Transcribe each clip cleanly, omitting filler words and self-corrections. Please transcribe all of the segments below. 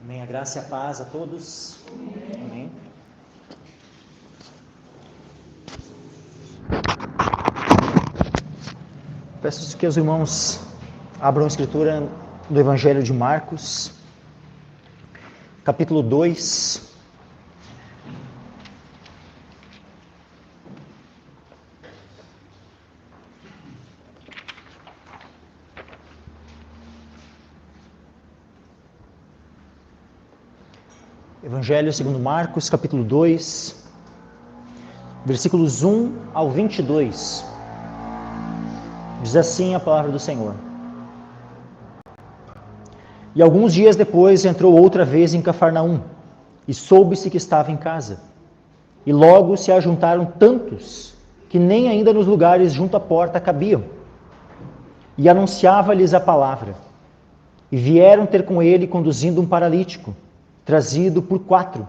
Amém. A graça e a paz a todos. Amém. Peço que os irmãos abram a escritura do Evangelho de Marcos, capítulo 2. Evangelho segundo Marcos, capítulo 2, versículos 1 ao 22. Diz assim a palavra do Senhor. E alguns dias depois entrou outra vez em Cafarnaum, e soube-se que estava em casa. E logo se ajuntaram tantos, que nem ainda nos lugares junto à porta cabiam. E anunciava-lhes a palavra. E vieram ter com ele conduzindo um paralítico, trazido por 4.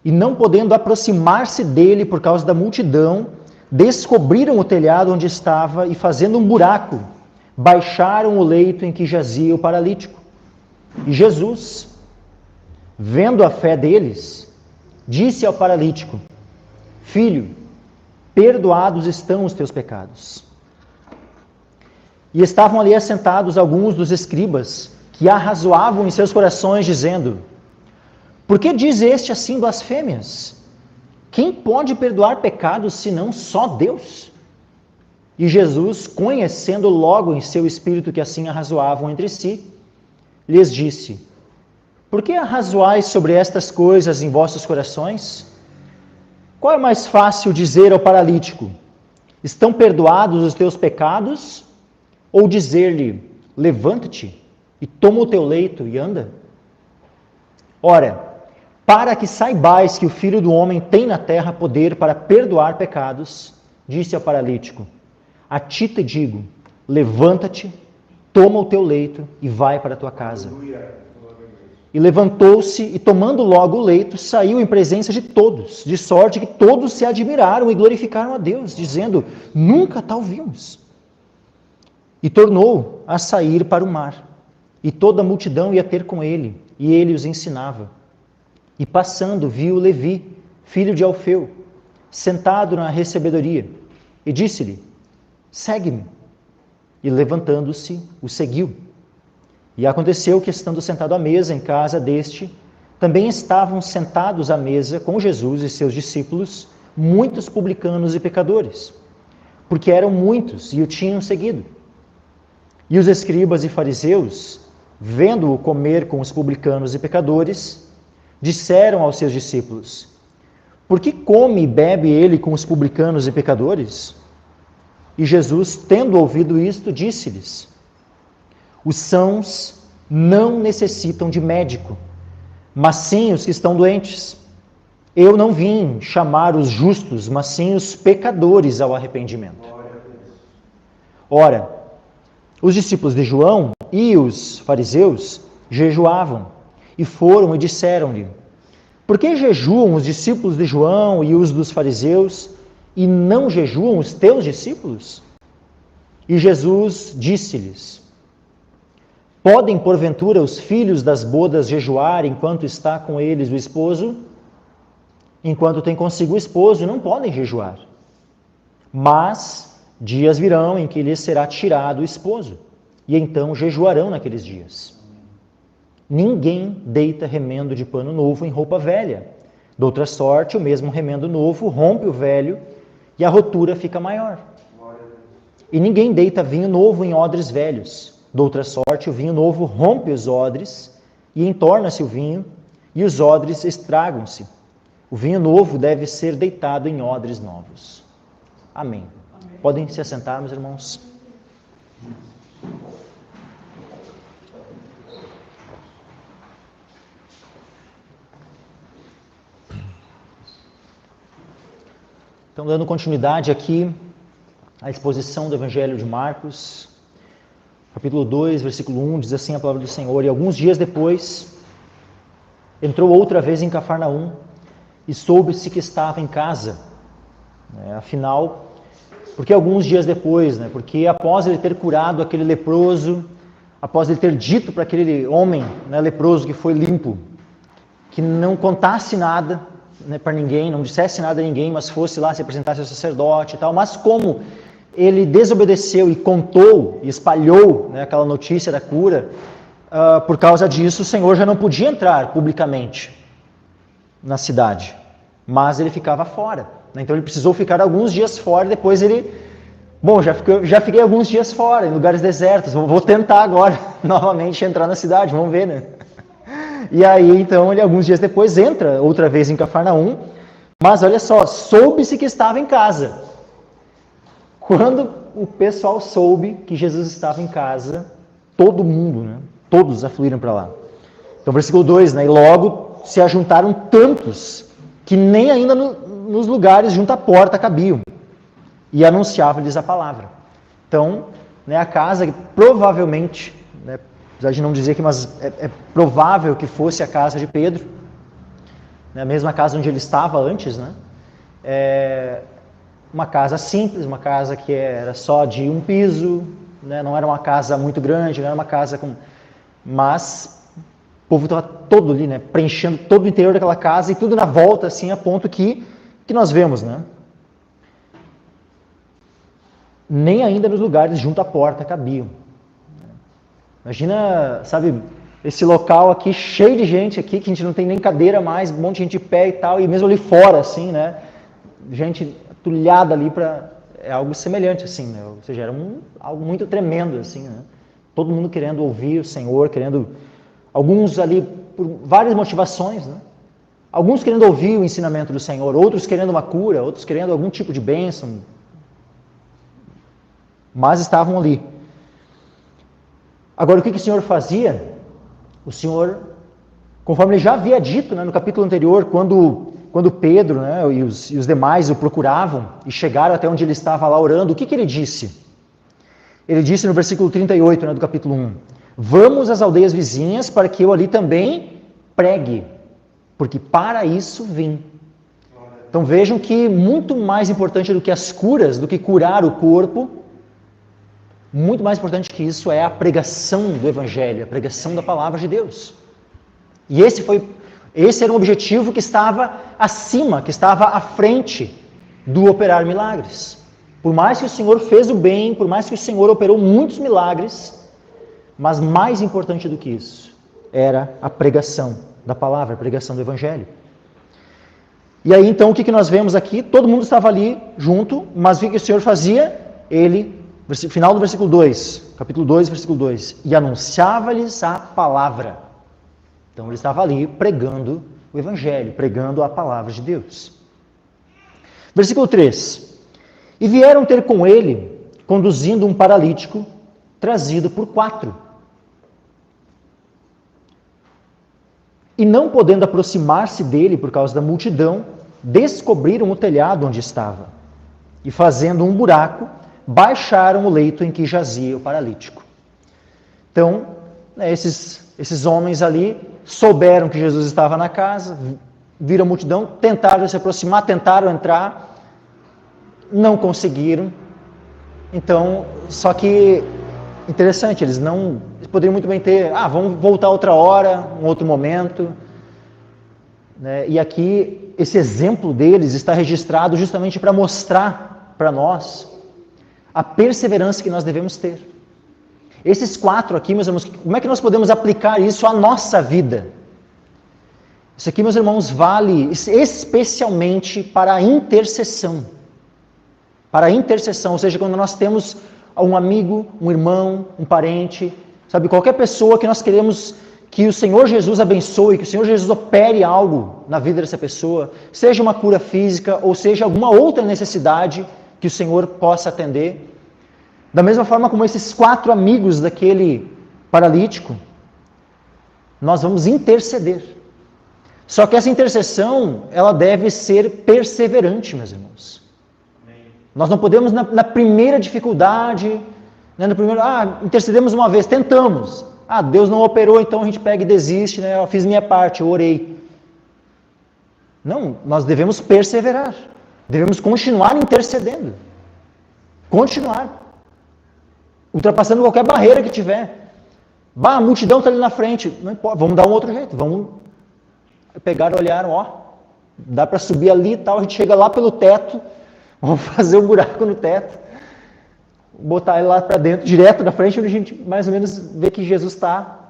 E não podendo aproximar-se dele por causa da multidão, descobriram o telhado onde estava e, fazendo um buraco, baixaram o leito em que jazia o paralítico. E Jesus, vendo a fé deles, disse ao paralítico: Filho, perdoados estão os teus pecados. E estavam ali assentados alguns dos escribas, que arrazoavam em seus corações, dizendo: Por que diz este assim blasfêmias? Quem pode perdoar pecados senão só Deus? E Jesus, conhecendo logo em seu espírito que assim arrazoavam entre si, lhes disse: Por que arrazoais sobre estas coisas em vossos corações? Qual é mais fácil dizer ao paralítico: Estão perdoados os teus pecados? Ou dizer-lhe: Levanta-te e toma o teu leito e anda? Ora, para que saibais que o Filho do Homem tem na terra poder para perdoar pecados, disse ao paralítico: A ti te digo, levanta-te, toma o teu leito e vai para a tua casa. E levantou-se e, tomando logo o leito, saiu em presença de todos, de sorte que todos se admiraram e glorificaram a Deus, dizendo: Nunca tal vimos. E tornou a sair para o mar, e toda a multidão ia ter com ele, e ele os ensinava. E passando, viu Levi, filho de Alfeu, sentado na recebedoria, e disse-lhe: Segue-me. E levantando-se, o seguiu. E aconteceu que, estando sentado à mesa em casa deste, também estavam sentados à mesa com Jesus e seus discípulos, muitos publicanos e pecadores, porque eram muitos e o tinham seguido. E os escribas e fariseus, vendo-o comer com os publicanos e pecadores, disseram aos seus discípulos: Por que come e bebe ele com os publicanos e pecadores? E Jesus, tendo ouvido isto, disse-lhes: Os sãos não necessitam de médico, mas sim os que estão doentes. Eu não vim chamar os justos, mas sim os pecadores ao arrependimento. Ora, os discípulos de João e os fariseus jejuavam, e foram e disseram-lhe: Por que jejuam os discípulos de João e os dos fariseus, e não jejuam os teus discípulos? E Jesus disse-lhes: Podem, porventura, os filhos das bodas jejuar enquanto está com eles o esposo? Enquanto tem consigo o esposo, não podem jejuar. Mas dias virão em que lhes será tirado o esposo, e então jejuarão naqueles dias. Ninguém deita remendo de pano novo em roupa velha. De outra sorte, o mesmo remendo novo rompe o velho e a rotura fica maior. E ninguém deita vinho novo em odres velhos. De outra sorte, o vinho novo rompe os odres e entorna-se o vinho, e os odres estragam-se. O vinho novo deve ser deitado em odres novos. Amém. Podem se assentar, meus irmãos. Então, dando continuidade aqui à exposição do Evangelho de Marcos, capítulo 2, versículo 1, diz assim a palavra do Senhor: E alguns dias depois, entrou outra vez em Cafarnaum, e soube-se que estava em casa. Afinal, por que alguns dias depois? Porque após ele ter curado aquele leproso, após ele ter dito para aquele homem, né, leproso que foi limpo, que não contasse nada, né, para ninguém, não dissesse nada a ninguém, mas fosse lá se apresentasse ao sacerdote e tal, mas como ele desobedeceu e contou e espalhou, né, aquela notícia da cura, por causa disso o Senhor já não podia entrar publicamente na cidade, mas ele ficava fora, né? Então ele precisou ficar alguns dias fora e depois ele, bom, já fiquei alguns dias fora, em lugares desertos, vou tentar agora novamente entrar na cidade, vamos ver, né? E aí, então, ele alguns dias depois entra outra vez em Cafarnaum, mas olha só, soube-se que estava em casa. Quando o pessoal soube que Jesus estava em casa, todo mundo, né? Todos afluíram para lá. Então, versículo 2, né? E logo se ajuntaram tantos que nem ainda nos lugares junto à porta cabiam, e anunciava-lhes a palavra. Então, né, a casa que provavelmente, né, apesar de não dizer aqui, mas é provável que fosse a casa de Pedro, né, a mesma casa onde ele estava antes, né? Uma casa simples, uma casa que era só de um piso, né, não era uma casa muito grande, não era uma casa com... Mas o povo estava todo ali, né, preenchendo todo o interior daquela casa e tudo na volta, assim, a ponto que nós vemos, né? Nem ainda nos lugares junto à porta cabiam. Imagina, sabe, esse local aqui cheio de gente aqui, que a gente não tem nem cadeira mais, um monte de gente de pé e tal, e mesmo ali fora, assim, né? Gente atulhada ali para... É algo semelhante, assim, né? Ou seja, era algo muito tremendo, assim, né? Todo mundo querendo ouvir o Senhor, querendo... Alguns ali, por várias motivações, né? Alguns querendo ouvir o ensinamento do Senhor, outros querendo uma cura, outros querendo algum tipo de bênção, mas estavam ali. Agora, o que o Senhor fazia? O Senhor, conforme ele já havia dito, né, no capítulo anterior, quando Pedro, né, e os demais o procuravam e chegaram até onde ele estava lá orando, o que ele disse? Ele disse no versículo 38, né, do capítulo 1, vamos às aldeias vizinhas para que eu ali também pregue, porque para isso vim. Então vejam que muito mais importante do que as curas, do que curar o corpo, muito mais importante que isso é a pregação do Evangelho, a pregação da Palavra de Deus. E esse era um objetivo que estava acima, que estava à frente do operar milagres. Por mais que o Senhor fez o bem, por mais que o Senhor operou muitos milagres, mas mais importante do que isso era a pregação da Palavra, a pregação do Evangelho. E aí então o que nós vemos aqui? Todo mundo estava ali junto, mas o que o Senhor fazia? Ele... Final do versículo 2, capítulo 2, versículo 2. E anunciava-lhes a palavra. Então ele estava ali pregando o Evangelho, pregando a palavra de Deus. Versículo 3. E vieram ter com ele, conduzindo um paralítico, trazido por 4. E não podendo aproximar-se dele por causa da multidão, descobriram o telhado onde estava. E fazendo um buraco, baixaram o leito em que jazia o paralítico. Então, né, esses homens ali souberam que Jesus estava na casa, viram a multidão, tentaram se aproximar, tentaram entrar, não conseguiram. Então, só que, interessante, eles poderiam muito bem ter, vamos voltar outra hora, um outro momento, né? E aqui, esse exemplo deles está registrado justamente para mostrar para nós a perseverança que nós devemos ter. Esses 4 aqui, meus irmãos, como é que nós podemos aplicar isso à nossa vida? Isso aqui, meus irmãos, vale especialmente para a intercessão. Para a intercessão, ou seja, quando nós temos um amigo, um irmão, um parente, sabe, qualquer pessoa que nós queremos que o Senhor Jesus abençoe, que o Senhor Jesus opere algo na vida dessa pessoa, seja uma cura física ou seja alguma outra necessidade que o Senhor possa atender. Da mesma forma como esses 4 amigos daquele paralítico, nós vamos interceder. Só que essa intercessão, ela deve ser perseverante, meus irmãos. Amém. Nós não podemos, na primeira dificuldade, né, no primeiro, intercedemos uma vez, tentamos. Deus não operou, então a gente pega e desiste, né, eu fiz minha parte, eu orei. Não, nós devemos perseverar. Devemos continuar intercedendo. Continuar. Ultrapassando qualquer barreira que tiver. Bah, a multidão está ali na frente. Não importa, vamos dar um outro jeito. Vamos pegar, olharam, ó, dá para subir ali e tal, a gente chega lá pelo teto, vamos fazer um buraco no teto, botar ele lá para dentro, direto da frente, onde a gente mais ou menos vê que Jesus está.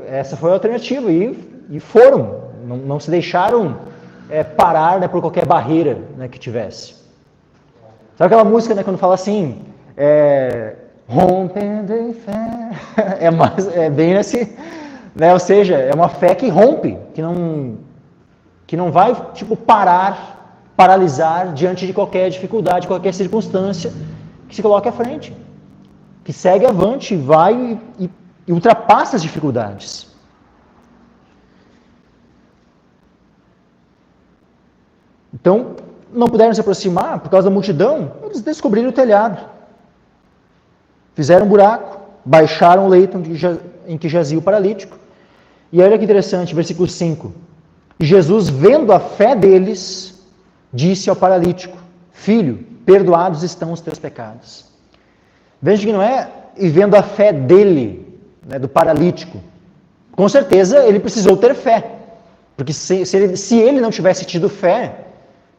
Essa foi a alternativa, e foram, não se deixaram parar, né, por qualquer barreira, né, que tivesse. Sabe aquela música, né, quando fala assim, rompendo em fé, é bem nesse, né, ou seja, é uma fé que rompe, que não vai, tipo, paralisar diante de qualquer dificuldade, qualquer circunstância que se coloque à frente, que segue avante, vai e ultrapassa as dificuldades. Então, não puderam se aproximar por causa da multidão, eles descobriram o telhado. Fizeram um buraco, baixaram o leito em que jazia o paralítico. E olha que interessante, versículo 5. Jesus, vendo a fé deles, disse ao paralítico, filho, perdoados estão os teus pecados. Veja que não é e vendo a fé dele, né, do paralítico. Com certeza ele precisou ter fé. Porque se ele não tivesse tido fé,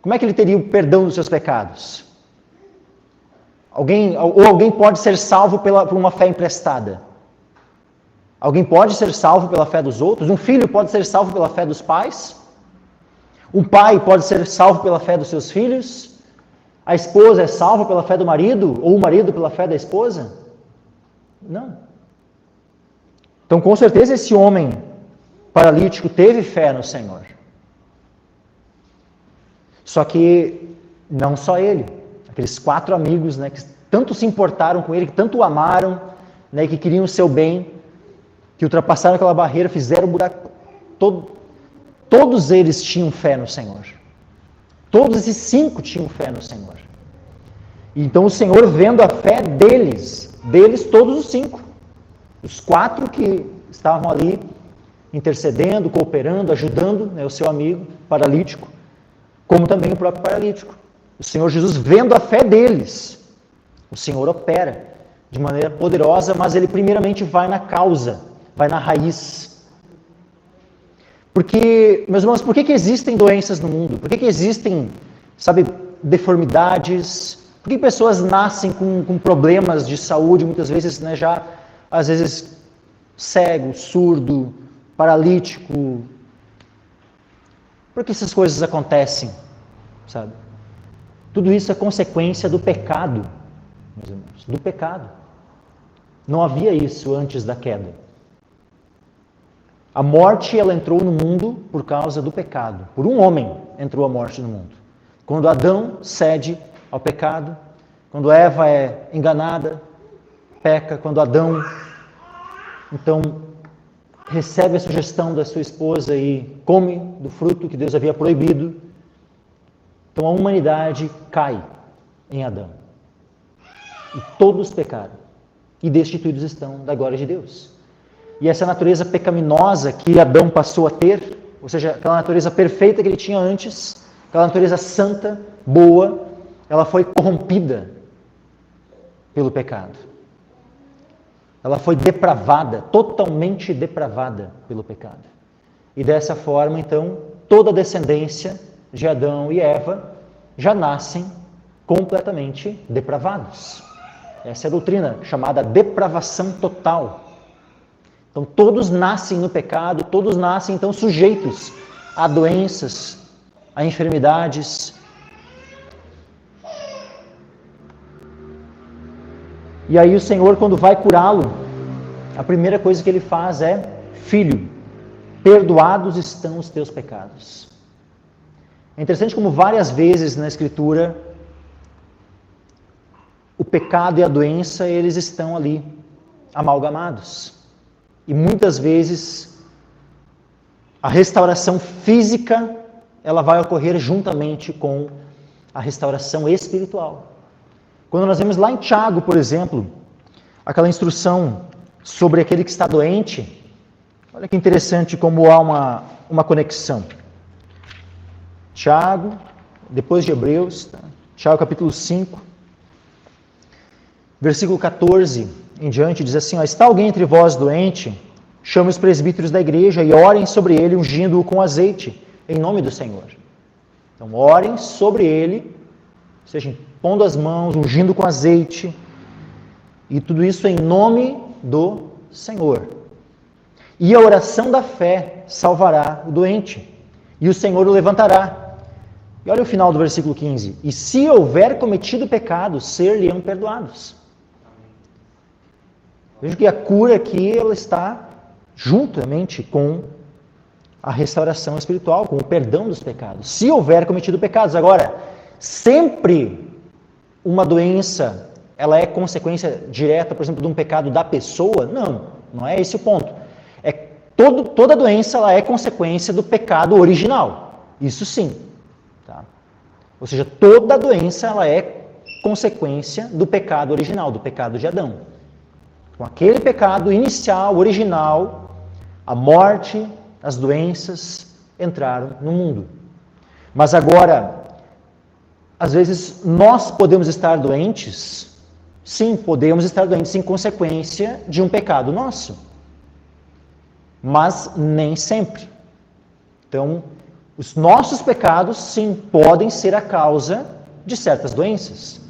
como é que ele teria o perdão dos seus pecados? Alguém pode ser salvo por uma fé emprestada? Alguém pode ser salvo pela fé dos outros? Um filho pode ser salvo pela fé dos pais? Um pai pode ser salvo pela fé dos seus filhos? A esposa é salva pela fé do marido? Ou o marido pela fé da esposa? Não. Então, com certeza, esse homem paralítico teve fé no Senhor. Só que não só ele. Aqueles 4 amigos, né, que tanto se importaram com ele, que tanto o amaram, né, que queriam o seu bem, que ultrapassaram aquela barreira, fizeram o buraco. Todos eles tinham fé no Senhor. Todos esses 5 tinham fé no Senhor. Então o Senhor, vendo a fé deles todos os 5, os 4 que estavam ali intercedendo, cooperando, ajudando, né, o seu amigo paralítico, como também o próprio paralítico. O Senhor Jesus, vendo a fé deles, o Senhor opera de maneira poderosa, mas ele primeiramente vai na causa, vai na raiz. Porque, meus irmãos, por que existem doenças no mundo? Por que existem, deformidades? Por que pessoas nascem com problemas de saúde, muitas vezes, né, já, às vezes, cego, surdo, paralítico? Por que essas coisas acontecem, sabe? Tudo isso é consequência do pecado, meus irmãos, do pecado. Não havia isso antes da queda. A morte, ela entrou no mundo por causa do pecado. Por um homem entrou a morte no mundo. Quando Adão cede ao pecado, quando Eva é enganada, peca, quando Adão, então, recebe a sugestão da sua esposa e come do fruto que Deus havia proibido, então a humanidade cai em Adão. E todos pecaram. E destituídos estão da glória de Deus. E essa natureza pecaminosa que Adão passou a ter, ou seja, aquela natureza perfeita que ele tinha antes, aquela natureza santa, boa, ela foi corrompida pelo pecado. Ela foi depravada, totalmente depravada pelo pecado. E dessa forma, então, toda a descendência de Adão e Eva já nascem completamente depravados. Essa é a doutrina chamada depravação total. Então, todos nascem no pecado, todos nascem, então, sujeitos a doenças, a enfermidades. E aí o Senhor, quando vai curá-lo, a primeira coisa que ele faz é: filho, perdoados estão os teus pecados. É interessante como várias vezes na Escritura, o pecado e a doença, eles estão ali, amalgamados. E muitas vezes, a restauração física, ela vai ocorrer juntamente com a restauração espiritual. Quando nós vemos lá em Tiago, por exemplo, aquela instrução sobre aquele que está doente, olha que interessante como há uma conexão. Tiago, depois de Hebreus, tá? Tiago capítulo 5, versículo 14 em diante, diz assim, ó, está alguém entre vós doente? Chame os presbíteros da igreja e orem sobre ele, ungindo-o com azeite, em nome do Senhor. Então, orem sobre ele, ou seja, pondo as mãos, ungindo com azeite, e tudo isso em nome do Senhor. E a oração da fé salvará o doente, e o Senhor o levantará. E olha o final do versículo 15. E se houver cometido pecado, ser-lhe-ão perdoados. Veja que a cura aqui ela está juntamente com a restauração espiritual, com o perdão dos pecados. Se houver cometido pecados. Agora, sempre uma doença, ela é consequência direta, por exemplo, de um pecado da pessoa? Não, não é esse o ponto. Toda doença ela é consequência do pecado original. Isso sim. Tá? Ou seja, toda doença ela é consequência do pecado original, do pecado de Adão. Com aquele pecado inicial, original, a morte, as doenças entraram no mundo. Mas agora, às vezes nós podemos estar doentes, sim, podemos estar doentes em consequência de um pecado nosso. Mas nem sempre. Então, os nossos pecados, sim, podem ser a causa de certas doenças,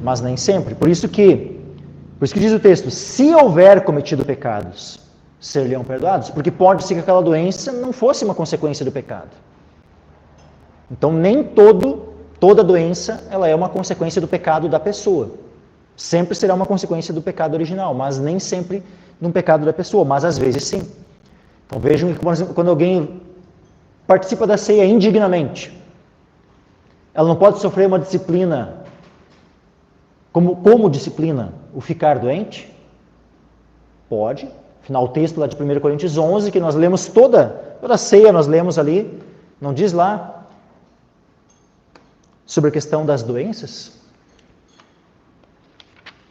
mas nem sempre. Por isso que diz o texto, se houver cometido pecados, ser-lhe-ão perdoados, porque pode ser que aquela doença não fosse uma consequência do pecado. Então, nem toda doença ela é uma consequência do pecado da pessoa. Sempre será uma consequência do pecado original, mas nem sempre de um pecado da pessoa, mas às vezes sim. Então vejam que quando alguém participa da ceia indignamente, ela não pode sofrer uma disciplina, como disciplina o ficar doente? Pode. Afinal, o texto lá de 1 Coríntios 11, que nós lemos toda a ceia, nós lemos ali, não diz lá sobre a questão das doenças?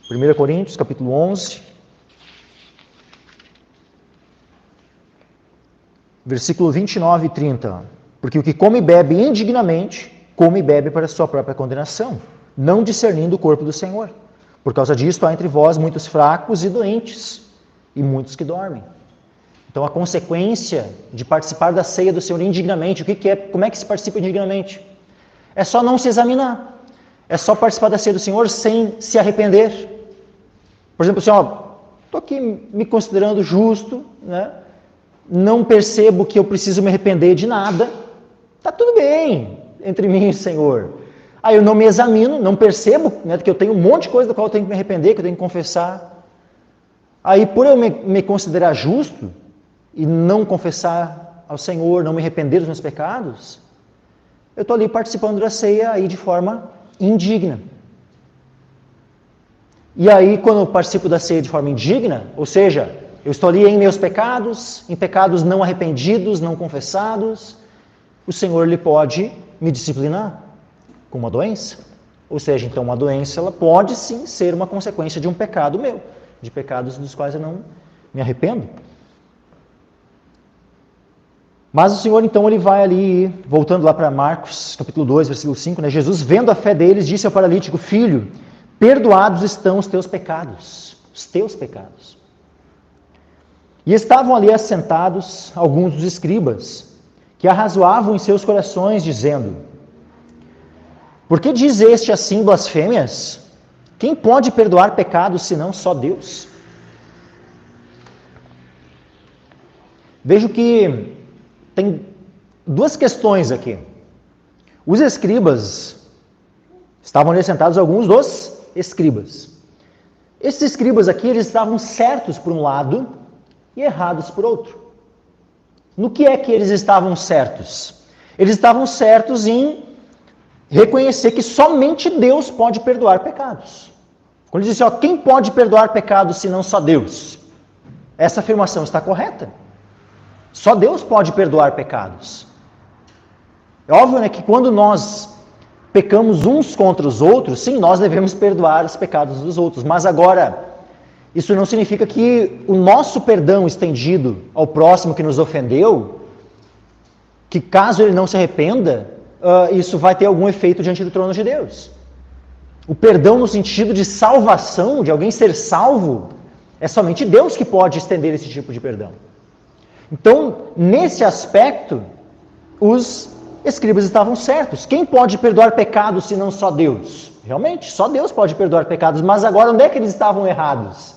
1 Coríntios, capítulo 11, versículo 29 e 30. Porque o que come e bebe indignamente, come e bebe para a sua própria condenação, não discernindo o corpo do Senhor. Por causa disto, há entre vós muitos fracos e doentes, e muitos que dormem. Então, a consequência de participar da ceia do Senhor indignamente, o que é? Como é que se participa indignamente? É só não se examinar. É só participar da ceia do Senhor sem se arrepender. Por exemplo, assim, estou aqui me considerando justo, né? Não percebo que eu preciso me arrepender de nada. Está tudo bem entre mim e o Senhor. Aí eu não me examino, não percebo, né, que eu tenho um monte de coisa da qual eu tenho que me arrepender, que eu tenho que confessar. Aí, por eu me considerar justo e não confessar ao Senhor, não me arrepender dos meus pecados, eu estou ali participando da ceia aí de forma indigna. E aí, quando eu participo da ceia de forma indigna, ou seja, eu estou ali em meus pecados, em pecados não arrependidos, não confessados, o Senhor ele pode me disciplinar com uma doença. Ou seja, então uma doença ela pode sim ser uma consequência de um pecado meu, de pecados dos quais eu não me arrependo. Mas o Senhor então ele vai ali, voltando lá para Marcos, capítulo 2, versículo 5, né? Jesus, vendo a fé deles, disse ao paralítico, filho, perdoados estão os teus pecados, os teus pecados. E estavam ali assentados alguns dos escribas, que arrazoavam em seus corações, dizendo, por que diz este assim blasfêmias? Quem pode perdoar pecados, senão só Deus? Vejo que tem duas questões aqui. Os escribas, estavam ali sentados alguns dos escribas. Esses escribas aqui, eles estavam certos por um lado e errados por outro. No que é que eles estavam certos? Eles estavam certos em reconhecer que somente Deus pode perdoar pecados. Quando ele disse, quem pode perdoar pecados senão só Deus? Essa afirmação está correta. Só Deus pode perdoar pecados. É óbvio, né, que quando nós pecamos uns contra os outros, sim, nós devemos perdoar os pecados dos outros. Mas agora, isso não significa que o nosso perdão estendido ao próximo que nos ofendeu, que caso ele não se arrependa, isso vai ter algum efeito diante do trono de Deus. O perdão no sentido de salvação, de alguém ser salvo, É somente Deus que pode estender esse tipo de perdão. Então, nesse aspecto, os escribas estavam certos. Quem pode perdoar pecados se não só Deus? Realmente, só Deus pode perdoar pecados. Mas agora, onde é que eles estavam errados?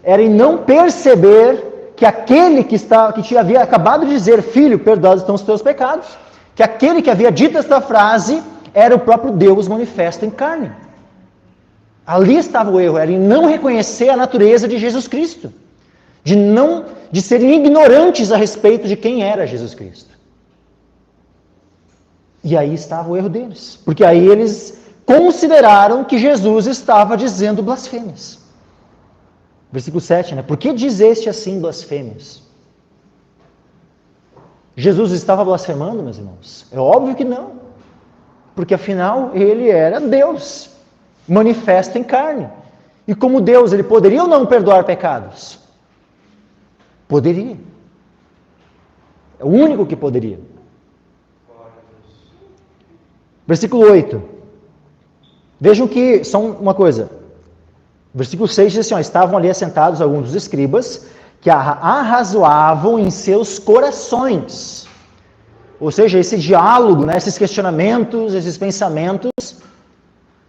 Era em não perceber que aquele que havia acabado de dizer, filho, perdoados estão os teus pecados, que aquele que havia dito esta frase era o próprio Deus manifesto em carne. Ali estava o erro, era em não reconhecer a natureza de Jesus Cristo, de serem ignorantes a respeito de quem era Jesus Cristo. E aí estava o erro deles, porque aí eles consideraram que Jesus estava dizendo blasfêmias. Versículo 7, né? Por que dizeste assim blasfêmias? Jesus estava blasfemando, meus irmãos? É óbvio que não, porque afinal ele era Deus, manifesto em carne. E como Deus, ele poderia ou não perdoar pecados? Poderia. É o único que poderia. Versículo 8. Vejam que, só uma coisa. Versículo 6 diz assim, estavam ali assentados alguns dos escribas que arrazoavam em seus corações. Ou seja, esse diálogo, né, esses questionamentos, esses pensamentos,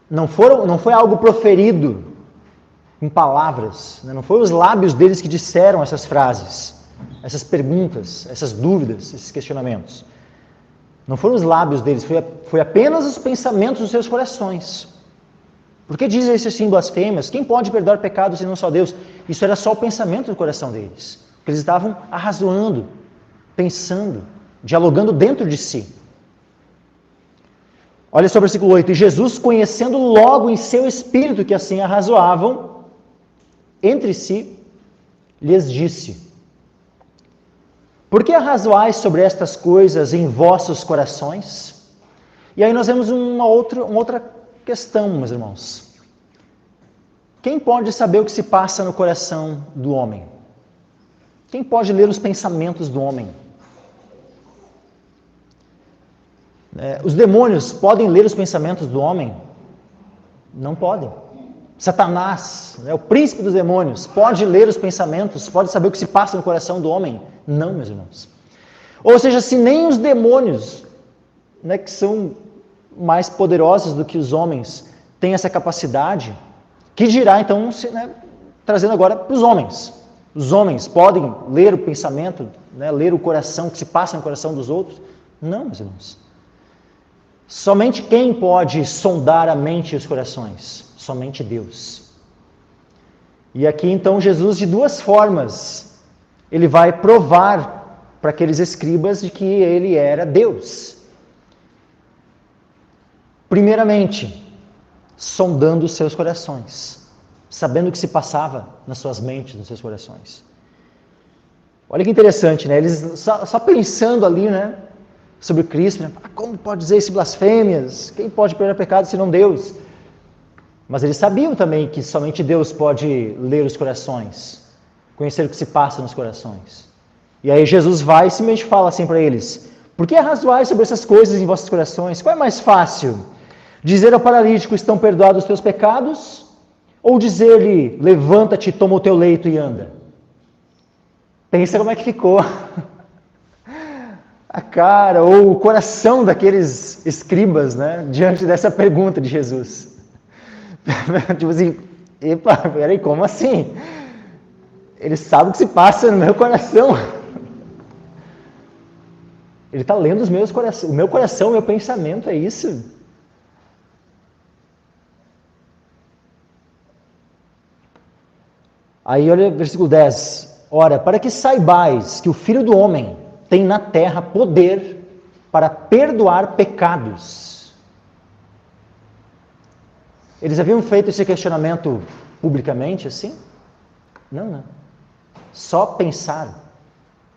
não foi algo proferido em palavras, né? Não foram os lábios deles que disseram essas frases, essas perguntas, essas dúvidas, esses questionamentos. Não foram os lábios deles, foi apenas os pensamentos dos seus corações. Por que dizem isso assim, blasfêmias? Quem pode perdoar pecados se não só Deus? Isso era só o pensamento do coração deles. Porque eles estavam arrazoando, pensando, dialogando dentro de si. Olha só o versículo 8. E Jesus, conhecendo logo em seu espírito que assim arrazoavam entre si, lhes disse: por que arrazoais sobre estas coisas em vossos corações? E aí nós vemos uma outra questão, meus irmãos. Quem pode saber o que se passa no coração do homem? Quem pode ler os pensamentos do homem? Os demônios podem ler os pensamentos do homem? Não podem. Satanás, o príncipe dos demônios, pode ler os pensamentos, pode saber o que se passa no coração do homem? Não, meus irmãos. Ou seja, se nem os demônios, que são mais poderosos do que os homens, têm essa capacidade, que dirá então, trazendo agora para os homens. Os homens podem ler o pensamento, ler o coração, o que se passa no coração dos outros? Não, meus irmãos. Somente quem pode sondar a mente e os corações? Somente Deus. E aqui então Jesus, de duas formas, ele vai provar para aqueles escribas de que ele era Deus. Primeiramente, sondando os seus corações, sabendo o que se passava nas suas mentes, nos seus corações. Olha que interessante, né? Eles só pensando ali, sobre Cristo, como pode dizer esse blasfêmias? Quem pode perdoar pecado senão Deus? Mas eles sabiam também que somente Deus pode ler os corações, conhecer o que se passa nos corações. E aí Jesus vai e simplesmente fala assim para eles: por que arrazoais sobre essas coisas em vossos corações? Qual é mais fácil? Dizer ao paralítico, estão perdoados os teus pecados? Ou dizer-lhe, levanta-te, toma o teu leito e anda? Pensa como é que ficou a cara ou o coração daqueles escribas, diante dessa pergunta de Jesus. Tipo assim, epa, peraí, como assim? Ele sabe o que se passa no meu coração. Ele está lendo o meu coração, o meu pensamento, é isso? Aí olha o versículo 10. Ora, para que saibais que o Filho do Homem tem na terra poder para perdoar pecados. Eles haviam feito esse questionamento publicamente assim? Não. Só pensaram.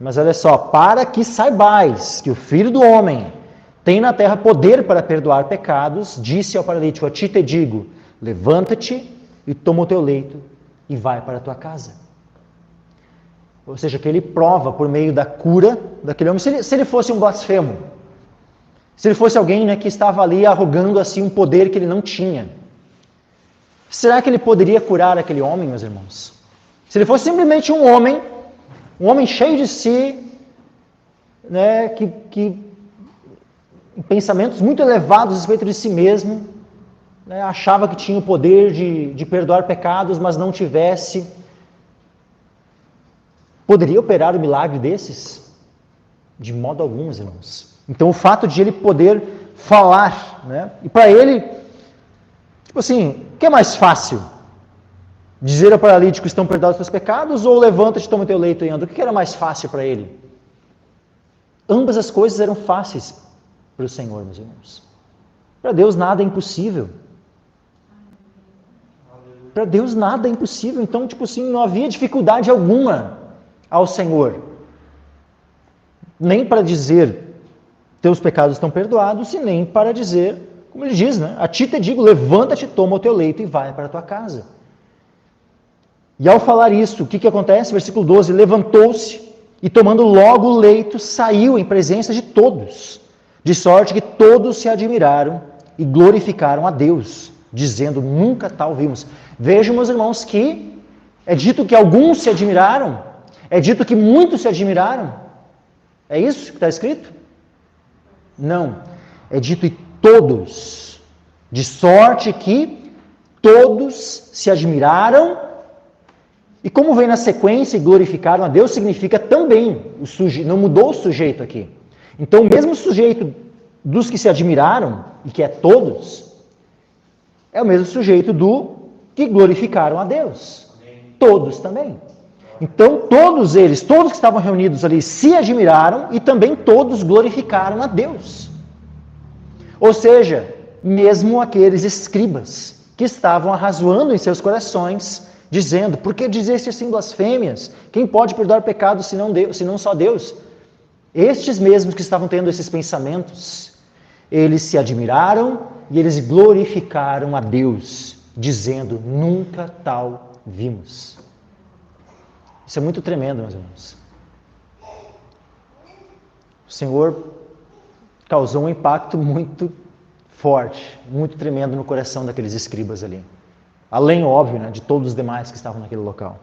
Mas olha só, para que saibais que o Filho do Homem tem na terra poder para perdoar pecados, disse ao paralítico: a ti te digo, levanta-te e toma o teu leito e vai para a tua casa. Ou seja, que ele prova por meio da cura daquele homem. Se ele fosse um blasfemo, se ele fosse alguém que estava ali arrogando assim um poder que ele não tinha, será que ele poderia curar aquele homem, meus irmãos? Se ele fosse simplesmente um homem cheio de si, né, que pensamentos muito elevados a respeito de si mesmo, né, achava que tinha o poder de perdoar pecados, mas não tivesse, poderia operar um milagre desses? De modo algum, meus irmãos. Então, o fato de ele poder falar, né, e para ele, tipo assim, o que é mais fácil? Dizer ao paralítico: estão perdoados os teus pecados, ou levanta-te, toma o teu leito e anda? O que era mais fácil para ele? Ambas as coisas eram fáceis para o Senhor, meus irmãos. Para Deus nada é impossível. Para Deus nada é impossível. Então, tipo assim, não havia dificuldade alguma ao Senhor. Nem para dizer: teus pecados estão perdoados, e nem para dizer, como ele diz, né? A ti te digo, levanta-te, toma o teu leito e vai para a tua casa. E ao falar isso, o que acontece? Versículo 12: levantou-se e, tomando logo o leito, saiu em presença de todos, de sorte que todos se admiraram e glorificaram a Deus, dizendo: nunca tal vimos. Vejam, meus irmãos, que é dito que alguns se admiraram, é dito que muitos se admiraram. É isso que está escrito? Não. É dito e todos, de sorte que todos se admiraram. E como vem na sequência e glorificaram a Deus, significa também, não mudou o sujeito aqui. Então, o mesmo sujeito dos que se admiraram, e que é todos, é o mesmo sujeito do que glorificaram a Deus. Todos também. Então, todos eles, todos que estavam reunidos ali, se admiraram e também todos glorificaram a Deus. Ou seja, mesmo aqueles escribas que estavam arrazoando em seus corações, dizendo: por que dizeste assim blasfêmias? Quem pode perdoar pecados senão Deus, senão só Deus? Estes mesmos que estavam tendo esses pensamentos, eles se admiraram e eles glorificaram a Deus, dizendo: nunca tal vimos. Isso é muito tremendo, meus irmãos. O Senhor causou um impacto muito forte, muito tremendo no coração daqueles escribas ali. Além, óbvio, né, de todos os demais que estavam naquele local.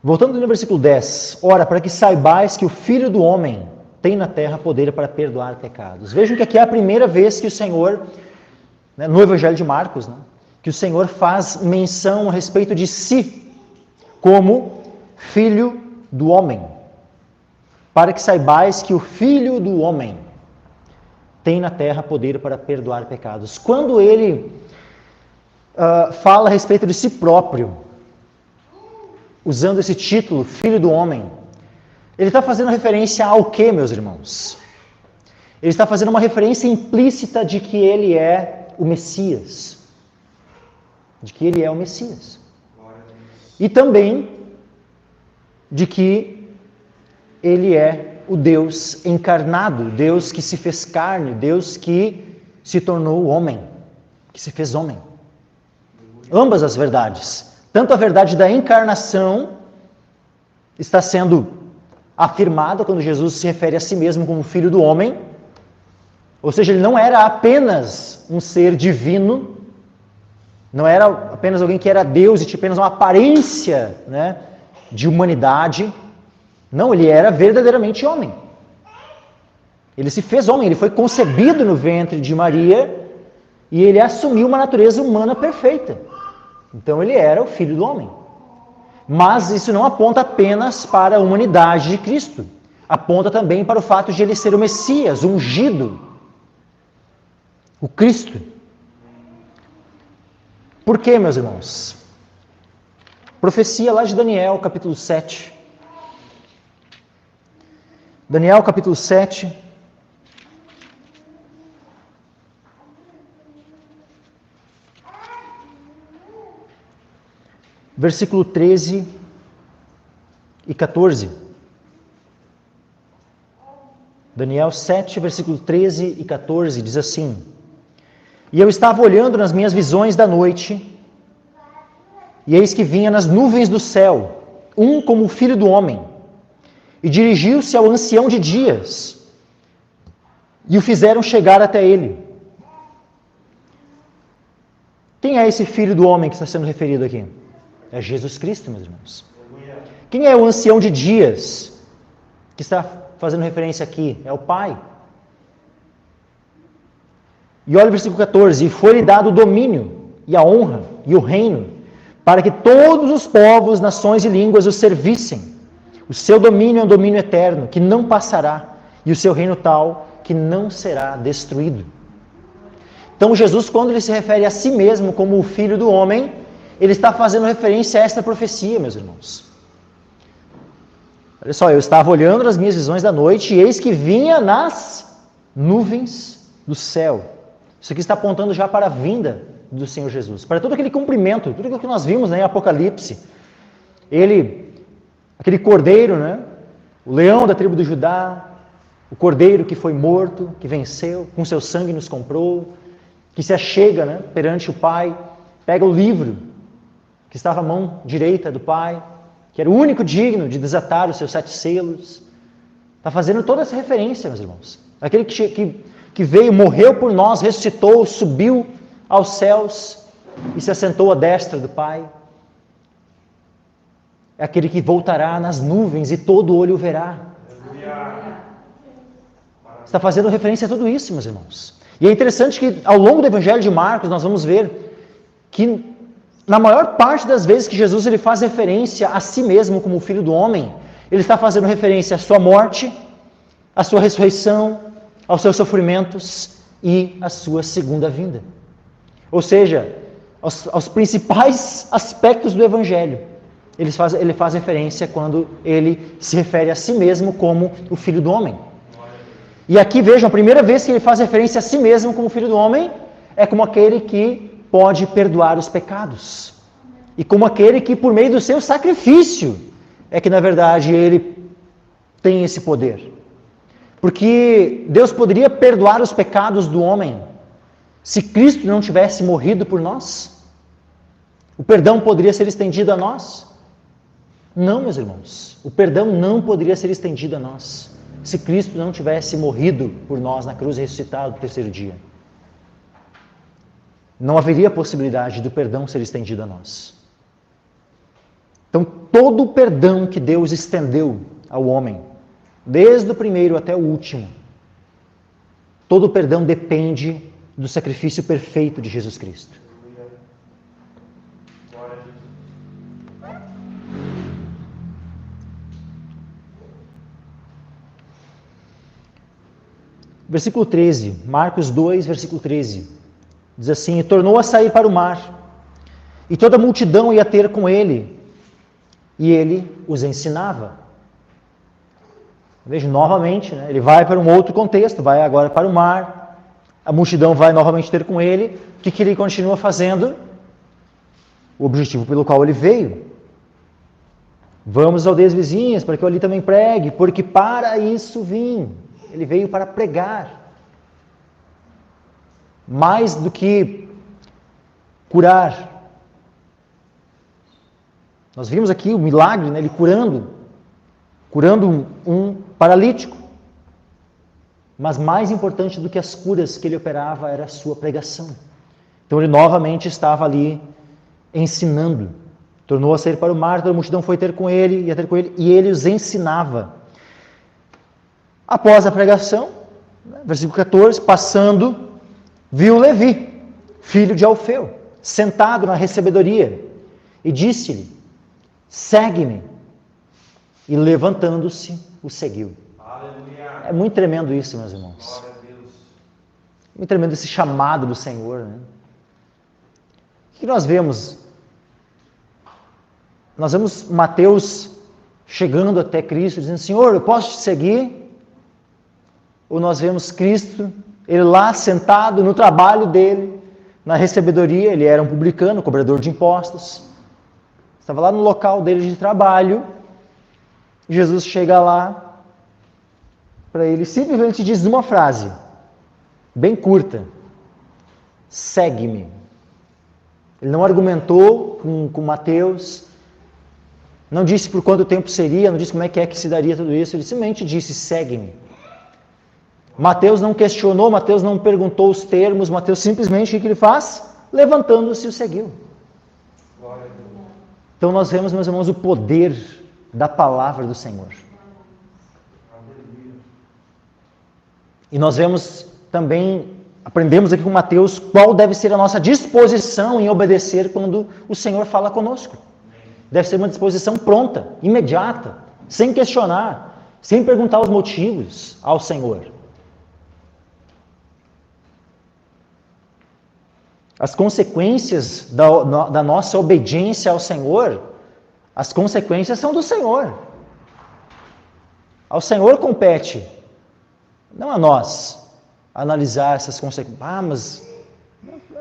Voltando no versículo 10. Ora, para que saibais que o Filho do Homem tem na terra poder para perdoar pecados. Vejam que aqui é a primeira vez que o Senhor, né, no Evangelho de Marcos, né, que o Senhor faz menção a respeito de si, como Filho do Homem. Para que saibais que o Filho do Homem tem na terra poder para perdoar pecados. Quando ele fala a respeito de si próprio, usando esse título, Filho do Homem, ele está fazendo referência ao quê, meus irmãos? Ele está fazendo uma referência implícita de que ele é o Messias. De que ele é o Messias. E também de que ele é o Deus encarnado, Deus que se fez carne, Deus que se tornou homem, que se fez homem. Ambas as verdades. Tanto a verdade da encarnação está sendo afirmada quando Jesus se refere a si mesmo como Filho do Homem, ou seja, ele não era apenas um ser divino, não era apenas alguém que era Deus e tinha apenas uma aparência, né, de humanidade. Não, ele era verdadeiramente homem. Ele se fez homem, ele foi concebido no ventre de Maria e ele assumiu uma natureza humana perfeita. Então ele era o Filho do Homem. Mas isso não aponta apenas para a humanidade de Cristo. Aponta também para o fato de ele ser o Messias, o ungido, o Cristo. Por quê, meus irmãos? Profecia lá de Daniel, capítulo 7. Daniel, capítulo 7. Versículo 13 e 14. Daniel 7, versículo 13 e 14, diz assim: E eu estava olhando nas minhas visões da noite, e eis que vinha nas nuvens do céu, um como o Filho do Homem, e dirigiu-se ao ancião de dias, e o fizeram chegar até ele. Quem é esse filho do homem que está sendo referido aqui? É Jesus Cristo, meus irmãos. Quem é o ancião de dias que está fazendo referência aqui? É o Pai. E olha o versículo 14: e foi-lhe dado o domínio, e a honra, e o reino, para que todos os povos, nações e línguas o servissem. O seu domínio é um domínio eterno, que não passará, e o seu reino tal, que não será destruído. Então Jesus, quando ele se refere a si mesmo como o Filho do Homem, ele está fazendo referência a esta profecia, meus irmãos. Olha só, eu estava olhando nas minhas visões da noite, e eis que vinha nas nuvens do céu. Isso aqui está apontando já para a vinda do Senhor Jesus, para todo aquele cumprimento, tudo aquilo que nós vimos, né, em Apocalipse. Ele, aquele cordeiro, né, o leão da tribo de Judá, o cordeiro que foi morto, que venceu, com seu sangue nos comprou, que se achega, né, perante o Pai, pega o livro que estava à mão direita do Pai, que era o único digno de desatar os seus 7 selos. Está fazendo toda essa referência, meus irmãos. Aquele que veio, morreu por nós, ressuscitou, subiu aos céus e se assentou à destra do Pai. É aquele que voltará nas nuvens e todo olho o verá. Está fazendo referência a tudo isso, meus irmãos. E é interessante que ao longo do Evangelho de Marcos nós vamos ver que na maior parte das vezes que Jesus ele faz referência a si mesmo como o Filho do Homem, ele está fazendo referência à sua morte, à sua ressurreição, aos seus sofrimentos e à sua segunda vinda. Ou seja, aos principais aspectos do Evangelho. Ele faz referência quando ele se refere a si mesmo como o Filho do Homem. E aqui vejam, a primeira vez que ele faz referência a si mesmo como Filho do Homem é como aquele que pode perdoar os pecados. E como aquele que, por meio do seu sacrifício, é que, na verdade, ele tem esse poder. Porque Deus poderia perdoar os pecados do homem se Cristo não tivesse morrido por nós? O perdão poderia ser estendido a nós? Não, meus irmãos. O perdão não poderia ser estendido a nós se Cristo não tivesse morrido por nós na cruz e ressuscitado no 3º dia. Não haveria possibilidade do perdão ser estendido a nós. Então, todo o perdão que Deus estendeu ao homem, desde o primeiro até o último, todo o perdão depende do sacrifício perfeito de Jesus Cristo. Versículo 13, Marcos 2, versículo 13, diz assim: e tornou a sair para o mar, e toda a multidão ia ter com ele, e ele os ensinava. Veja, novamente, né, ele vai para um outro contexto, vai agora para o mar, a multidão vai novamente ter com ele. O que ele continua fazendo? O objetivo pelo qual ele veio. Vamos às aldeias vizinhas, para que eu ali também pregue, porque para isso vim. Ele veio para pregar. Mais do que curar. Nós vimos aqui o milagre, né, ele curando um paralítico. Mas mais importante do que as curas que ele operava era a sua pregação. Então ele novamente estava ali ensinando. Tornou a sair para o mar, toda a multidão foi ter com ele, ia ter com ele, e ele os ensinava. Após a pregação, versículo 14, passando, viu Levi, filho de Alfeu, sentado na recebedoria, e disse-lhe: segue-me. E levantando-se, o seguiu. Aleluia. É muito tremendo isso, meus irmãos. Muito tremendo esse chamado do Senhor, né? O que nós vemos? Nós vemos Mateus chegando até Cristo, dizendo: Senhor, eu posso te seguir? Ou nós vemos Cristo, ele lá sentado no trabalho dele, na recebedoria, ele era um publicano, cobrador de impostos, estava lá no local dele de trabalho, Jesus chega lá para ele, simplesmente diz uma frase, bem curta: segue-me. Ele não argumentou com Mateus, não disse por quanto tempo seria, não disse como é que se daria tudo isso, ele simplesmente disse: segue-me. Mateus não questionou, Mateus não perguntou os termos, Mateus simplesmente o que ele faz? levantando-se o seguiu. Então nós vemos, meus irmãos, o poder da palavra do Senhor. E nós vemos também, aprendemos aqui com Mateus, qual deve ser a nossa disposição em obedecer quando o Senhor fala conosco. Deve ser uma disposição pronta, imediata, sem questionar, sem perguntar os motivos ao Senhor. As consequências da nossa obediência ao Senhor, as consequências são do Senhor. Ao Senhor compete, não a nós, analisar essas consequências. Mas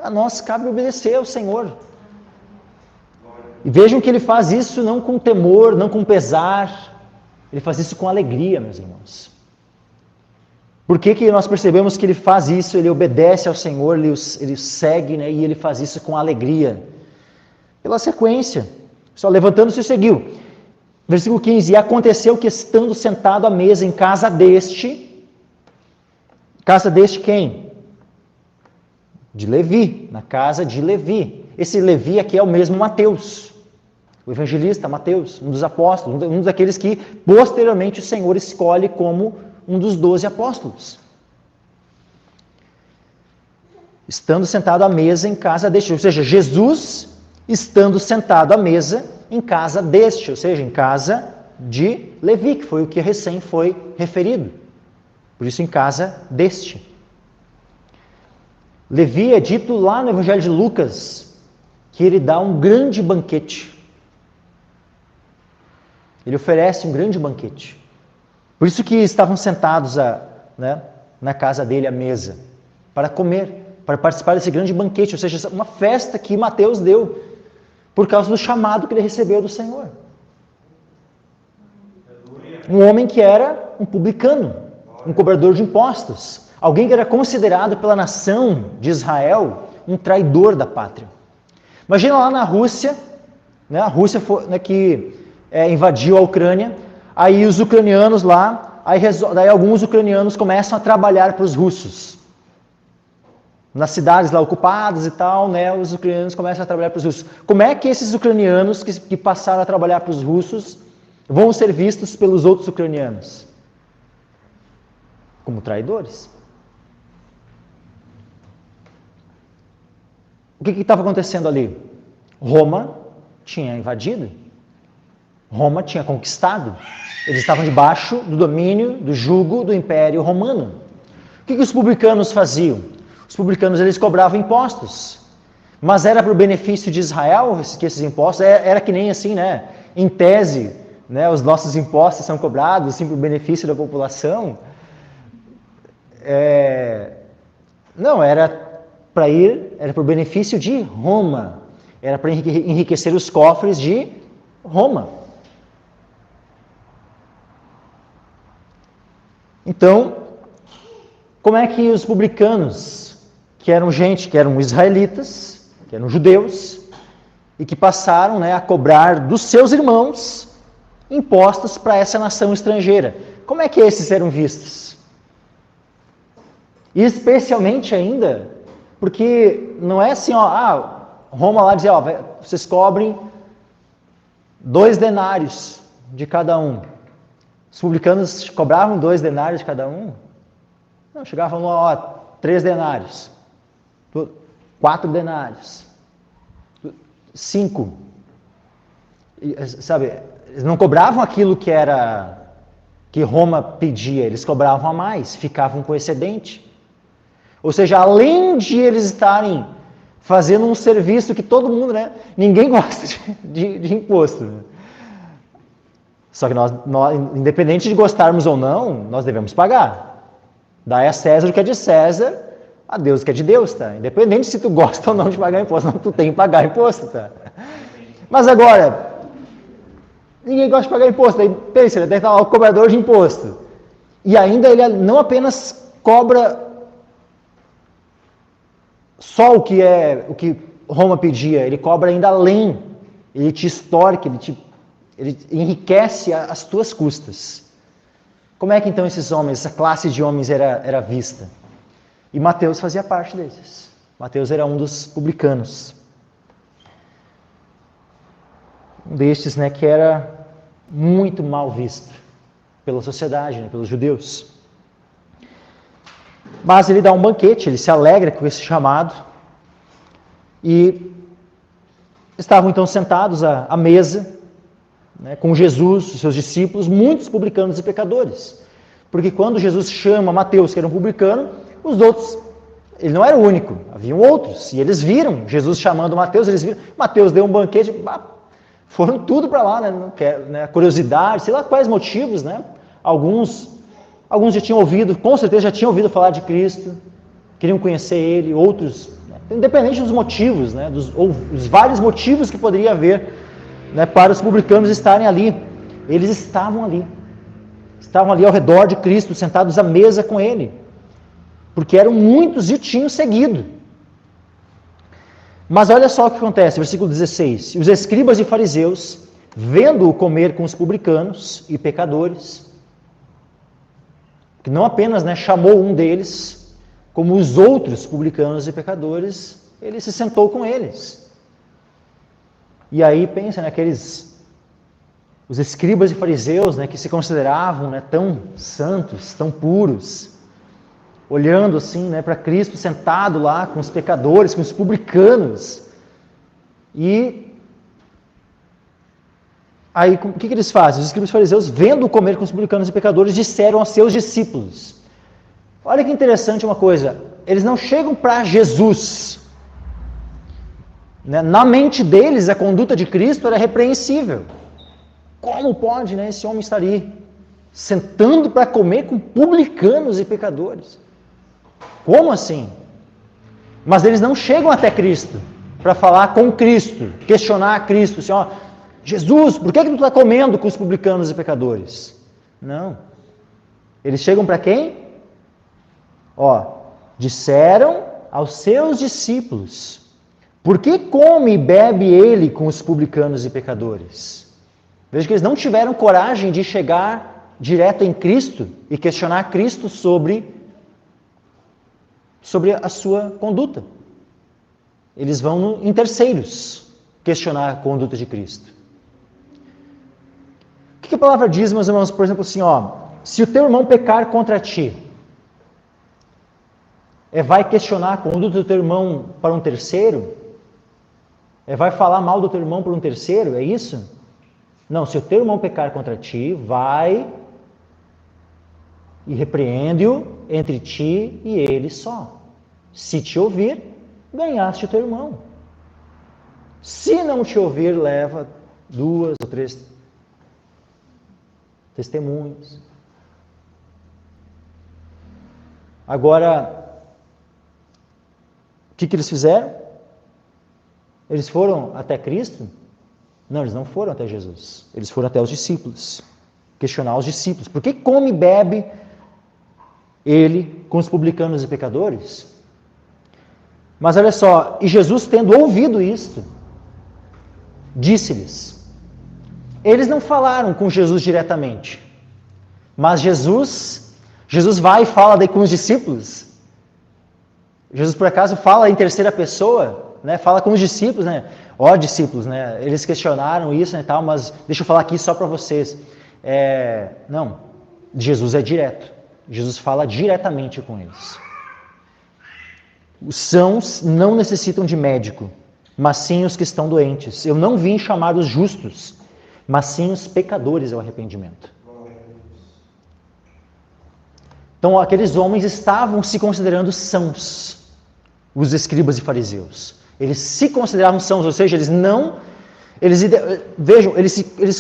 a nós cabe obedecer ao Senhor. E vejam que Ele faz isso não com temor, não com pesar, Ele faz isso com alegria, meus irmãos. Por que nós percebemos que Ele faz isso? Ele obedece ao Senhor, Ele segue, né, e Ele faz isso com alegria. Pela sequência, só levantando-se e seguiu. Versículo 15, e aconteceu que estando sentado à mesa em casa deste quem? De Levi, na casa de Levi. Esse Levi aqui é o mesmo Mateus, o evangelista Mateus, um dos apóstolos, um daqueles que posteriormente o Senhor escolhe como um dos 12 apóstolos. Estando sentado à mesa em casa deste, ou seja, Jesus estando sentado à mesa em casa deste, ou seja, em casa de Levi, que foi o que recém foi referido. Por isso, em casa deste. Levi é dito lá no Evangelho de Lucas que ele dá um grande banquete. Ele oferece um grande banquete. Por isso que estavam sentados na casa dele à mesa, para comer, para participar desse grande banquete, ou seja, uma festa que Mateus deu, por causa do chamado que ele recebeu do Senhor. Um homem que era um publicano, um cobrador de impostos, alguém que era considerado pela nação de Israel um traidor da pátria. Imagina lá na Rússia, né, a Rússia foi, né, que invadiu a Ucrânia, aí os ucranianos lá, daí alguns ucranianos começam a trabalhar para os russos. Nas cidades lá ocupadas e tal, né, os ucranianos começam a trabalhar para os russos. Como é que esses ucranianos que passaram a trabalhar para os russos vão ser vistos pelos outros ucranianos? Como traidores. O que estava acontecendo ali? Roma tinha invadido. Roma tinha conquistado. Eles estavam debaixo do domínio, do jugo do Império Romano. O que os publicanos faziam? Os publicanos eles cobravam impostos. Mas era para o benefício de Israel que esses impostos, era que nem assim, né? Em tese, né, os nossos impostos são cobrados assim, para o benefício da população. Não, era para o benefício de Roma. Era para enriquecer os cofres de Roma. Então, como é que os publicanos, que eram israelitas, que eram judeus, e que passaram, né, a cobrar dos seus irmãos impostos para essa nação estrangeira, como é que esses eram vistos? E especialmente ainda, porque não é assim, Roma lá dizia, vocês cobrem 2 denários de cada um. Os publicanos cobravam 2 denários de cada um? Não, chegavam lá, 3 denários, 4 denários, 5. Sabe, eles não cobravam aquilo que Roma pedia, eles cobravam a mais, ficavam com excedente. Ou seja, além de eles estarem fazendo um serviço que todo mundo, né, ninguém gosta de imposto. Né? Só que nós, independente de gostarmos ou não, nós devemos pagar. Dai a César o que é de César, a Deus o que é de Deus, tá? Independente se tu gosta ou não de pagar imposto, não, tu tem que pagar imposto, tá? Mas agora, ninguém gosta de pagar imposto, daí pensa, ele deve estar lá o cobrador de imposto. E ainda ele não apenas cobra só o que Roma pedia, ele cobra ainda além, ele te extorque, ele enriquece às tuas custas. Como é que então esses homens, essa classe de homens era vista? E Mateus fazia parte desses. Mateus era um dos publicanos. Um destes, né, que era muito mal visto pela sociedade, né, pelos judeus. Mas ele dá um banquete, ele se alegra com esse chamado. E estavam então sentados à mesa, né, com Jesus, os seus discípulos, muitos publicanos e pecadores. Porque quando Jesus chama Mateus, que era um publicano, os outros, ele não era o único, haviam outros. E eles viram Jesus chamando Mateus, eles viram, Mateus deu um banquete, foram tudo para lá, né, curiosidade, sei lá quais motivos, né? Alguns já tinham ouvido, com certeza já tinham ouvido falar de Cristo, queriam conhecer Ele, outros, né, independente dos motivos, né, os vários motivos que poderia haver, né, para os publicanos estarem ali. Eles estavam ali ao redor de Cristo, sentados à mesa com Ele, porque eram muitos e o tinham seguido. Mas olha só o que acontece, versículo 16. Os escribas e fariseus, vendo-o comer com os publicanos e pecadores, que não apenas, né, chamou um deles, como os outros publicanos e pecadores, ele se sentou com eles. E aí pensa, né, os escribas e fariseus, né, que se consideravam, né, tão santos, tão puros, olhando assim, né, para Cristo sentado lá com os pecadores, com os publicanos. E aí, o que eles fazem? Os escribas e fariseus, vendo comer com os publicanos e pecadores, disseram aos seus discípulos. Olha que interessante uma coisa, eles não chegam para Jesus. Né? Na mente deles, a conduta de Cristo era repreensível. Como pode, né, esse homem estar ali, sentando para comer com publicanos e pecadores? Como assim? Mas eles não chegam até Cristo para falar com Cristo, questionar Cristo, assim, ó, Jesus, por que tu está comendo com os publicanos e pecadores? Não. Eles chegam para quem? Disseram aos seus discípulos, por que come e bebe ele com os publicanos e pecadores? Veja que eles não tiveram coragem de chegar direto em Cristo e questionar Cristo sobre a sua conduta. Eles vão em terceiros questionar a conduta de Cristo. O que a palavra diz, meus irmãos? Por exemplo, assim, se o teu irmão pecar contra ti, vai questionar a conduta do teu irmão para um terceiro? Vai falar mal do teu irmão para um terceiro? É isso? Não, se o teu irmão pecar contra ti, vai e repreende-o entre ti e ele só. Se te ouvir, ganhaste o teu irmão. Se não te ouvir, leva 2 ou 3 testemunhos. Agora, o que eles fizeram? Eles foram até Cristo? Não, eles não foram até Jesus. Eles foram até os discípulos. Questionar os discípulos. Por que come e bebe ele com os publicanos e pecadores? Mas olha só, e Jesus, tendo ouvido isto, disse-lhes. Eles não falaram com Jesus diretamente, mas Jesus vai e fala daí com os discípulos. Jesus, por acaso, fala em terceira pessoa, né? Fala com os discípulos, né? Discípulos, né? Eles questionaram isso, né, tal, mas deixa eu falar aqui só para vocês. Não, Jesus é direto. Jesus fala diretamente com eles. Os sãos não necessitam de médico, mas sim os que estão doentes. Eu não vim chamar os justos, mas sim os pecadores ao arrependimento. Então, aqueles homens estavam se considerando sãos, os escribas e fariseus. Eles se consideravam sãos, ou seja, eles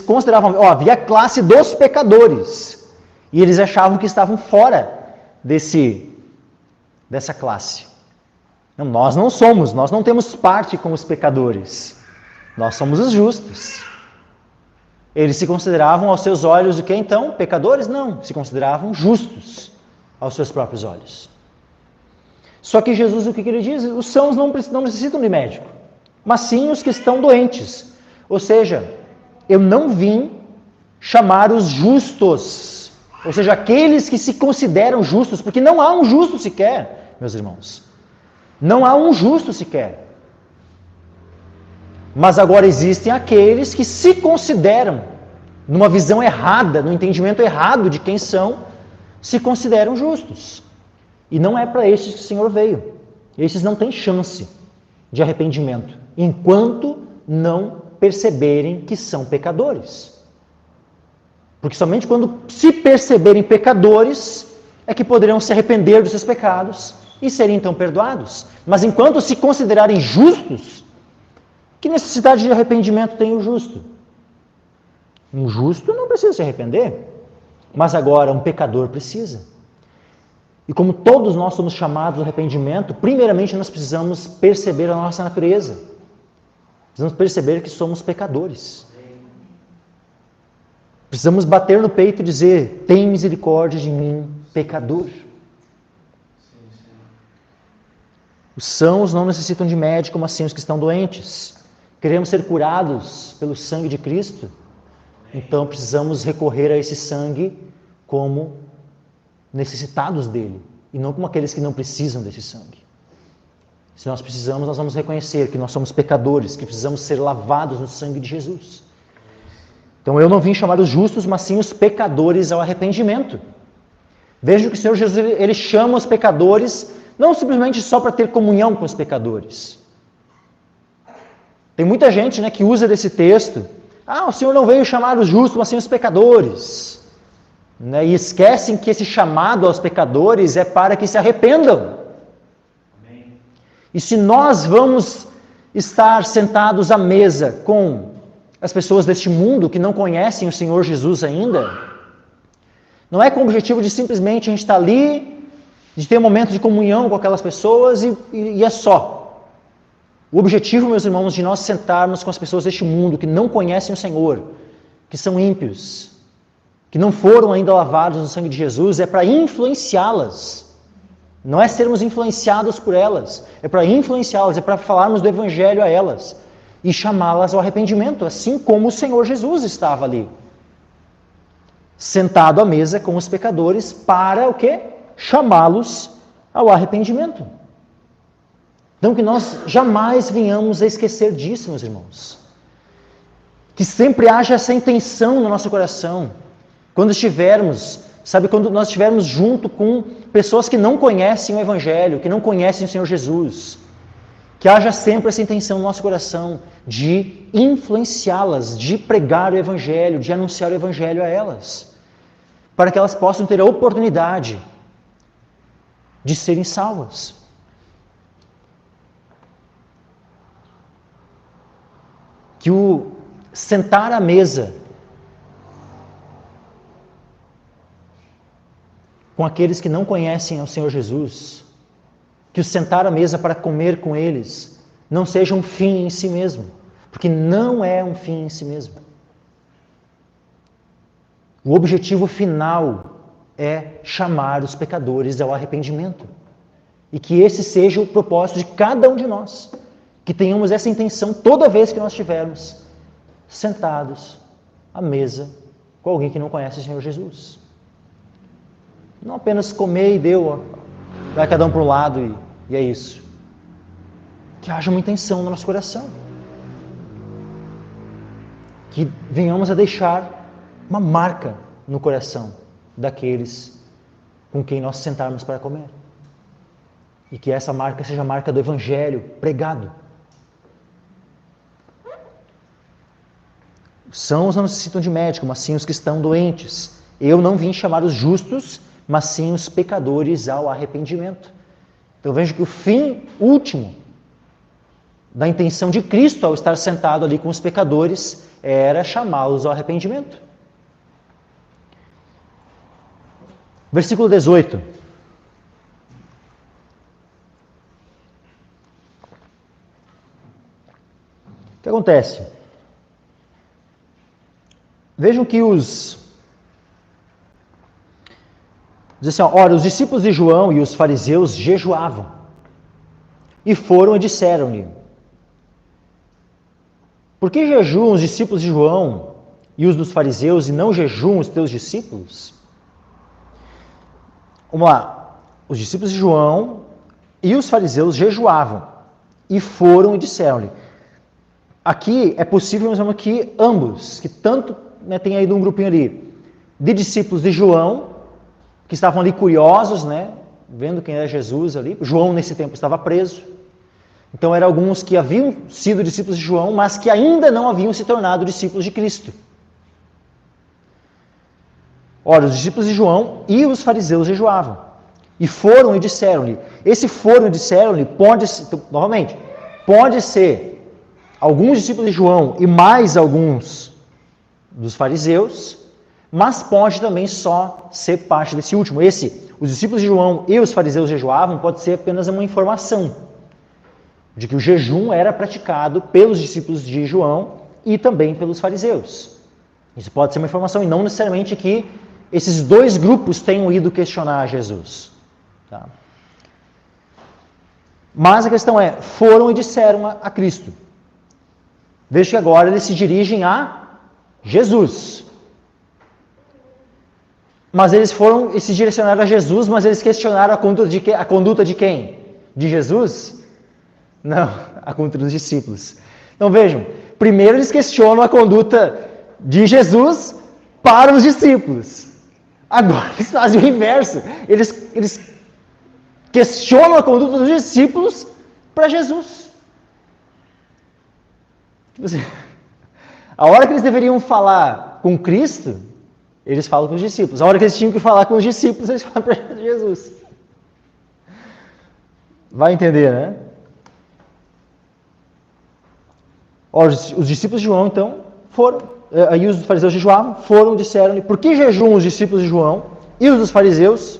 consideravam, havia a classe dos pecadores, e eles achavam que estavam fora dessa classe. Não, nós não temos parte com os pecadores, nós somos os justos. Eles se consideravam aos seus olhos o que então? Pecadores? Não, se consideravam justos aos seus próprios olhos. Só que Jesus, o que ele diz? Os sãos não necessitam de médico, mas sim os que estão doentes. Ou seja, eu não vim chamar os justos, ou seja, aqueles que se consideram justos, porque não há um justo sequer, meus irmãos. Não há um justo sequer. Mas agora existem aqueles que se consideram, numa visão errada, no entendimento errado de quem são, se consideram justos. E não é para estes que o Senhor veio. Estes não têm chance de arrependimento, enquanto não perceberem que são pecadores. Porque somente quando se perceberem pecadores é que poderão se arrepender dos seus pecados e serem então perdoados. Mas enquanto se considerarem justos, que necessidade de arrependimento tem o justo? Um justo não precisa se arrepender, mas agora um pecador precisa. E como todos nós somos chamados ao arrependimento, primeiramente nós precisamos perceber a nossa natureza. Precisamos perceber que somos pecadores. Precisamos bater no peito e dizer: tem misericórdia de mim, pecador. Os sãos não necessitam de médico, mas sim os que estão doentes. Queremos ser curados pelo sangue de Cristo, então precisamos recorrer a esse sangue como necessitados dele, e não como aqueles que não precisam desse sangue. Se nós precisamos, nós vamos reconhecer que nós somos pecadores, que precisamos ser lavados no sangue de Jesus. Então eu não vim chamar os justos, mas sim os pecadores ao arrependimento. Veja que o Senhor Jesus, ele chama os pecadores, não simplesmente só para ter comunhão com os pecadores. Tem muita gente, né, que usa desse texto: o Senhor não veio chamar os justos, mas sim os pecadores. Né? E esquecem que esse chamado aos pecadores é para que se arrependam. Amém. E se nós vamos estar sentados à mesa com as pessoas deste mundo que não conhecem o Senhor Jesus ainda, não é com o objetivo de simplesmente a gente estar ali, de ter um momento de comunhão com aquelas pessoas e é só. O objetivo, meus irmãos, de nós sentarmos com as pessoas deste mundo que não conhecem o Senhor, que são ímpios, que não foram ainda lavados no sangue de Jesus, é para influenciá-las. Não é sermos influenciados por elas, é para influenciá-las, é para falarmos do Evangelho a elas e chamá-las ao arrependimento, assim como o Senhor Jesus estava ali, sentado à mesa com os pecadores para o quê? Chamá-los ao arrependimento. Então que nós jamais venhamos a esquecer disso, meus irmãos. Que sempre haja essa intenção no nosso coração. Quando nós estivermos junto com pessoas que não conhecem o Evangelho, que não conhecem o Senhor Jesus, que haja sempre essa intenção no nosso coração de influenciá-las, de pregar o Evangelho, de anunciar o Evangelho a elas, para que elas possam ter a oportunidade de serem salvas. Que o sentar à mesa com aqueles que não conhecem ao Senhor Jesus, que o sentar à mesa para comer com eles não seja um fim em si mesmo, porque não é um fim em si mesmo. O objetivo final é chamar os pecadores ao arrependimento. E que esse seja o propósito de cada um de nós. Que tenhamos essa intenção toda vez que nós estivermos sentados à mesa com alguém que não conhece o Senhor Jesus. Não apenas comer e deu, vai cada um para um lado e é isso. Que haja uma intenção no nosso coração. Que venhamos a deixar uma marca no coração daqueles com quem nós sentarmos para comer. E que essa marca seja a marca do Evangelho pregado. Os sãos não necessitam de médico, mas sim os que estão doentes. Eu não vim chamar os justos, mas sim os pecadores ao arrependimento. Então vejo que o fim último da intenção de Cristo ao estar sentado ali com os pecadores era chamá-los ao arrependimento. Versículo 18. O que acontece? Vejam que diz assim, ora, os discípulos de João e os fariseus jejuavam. E foram e disseram-lhe: por que jejuam os discípulos de João e os dos fariseus e não jejuam os teus discípulos? Vamos lá. Os discípulos de João e os fariseus jejuavam, e foram e disseram-lhe. Aqui é possível, meus irmãos, que ambos, que tanto, né, tem aí um grupinho ali, de discípulos de João, que estavam ali curiosos, né, vendo quem era Jesus ali. João, nesse tempo, estava preso. Então, eram alguns que haviam sido discípulos de João, mas que ainda não haviam se tornado discípulos de Cristo. Ora, os discípulos de João e os fariseus jejuavam. E foram e disseram-lhe. Esse foram e disseram-lhe, novamente, pode ser alguns discípulos de João e mais alguns dos fariseus, mas pode também só ser parte desse último. Os discípulos de João e os fariseus jejuavam, pode ser apenas uma informação de que o jejum era praticado pelos discípulos de João e também pelos fariseus. Isso pode ser uma informação e não necessariamente que esses dois grupos tenham ido questionar Jesus. Tá? Mas a questão é, foram e disseram a Cristo. Veja que agora eles se dirigem a Jesus. Mas eles foram e se direcionaram a Jesus, mas eles questionaram a conduta de quem? De Jesus? Não, a conduta dos discípulos. Então vejam, primeiro eles questionam a conduta de Jesus para os discípulos. Agora eles fazem o inverso. Eles questionam a conduta dos discípulos para Jesus. Tipo assim, a hora que eles deveriam falar com Cristo, eles falam com os discípulos. A hora que eles tinham que falar com os discípulos, eles falam para Jesus. Vai entender, né? Os discípulos de João, então, foram, aí os fariseus jejuavam, foram, disseram-lhe, por que jejuam os discípulos de João e os dos fariseus,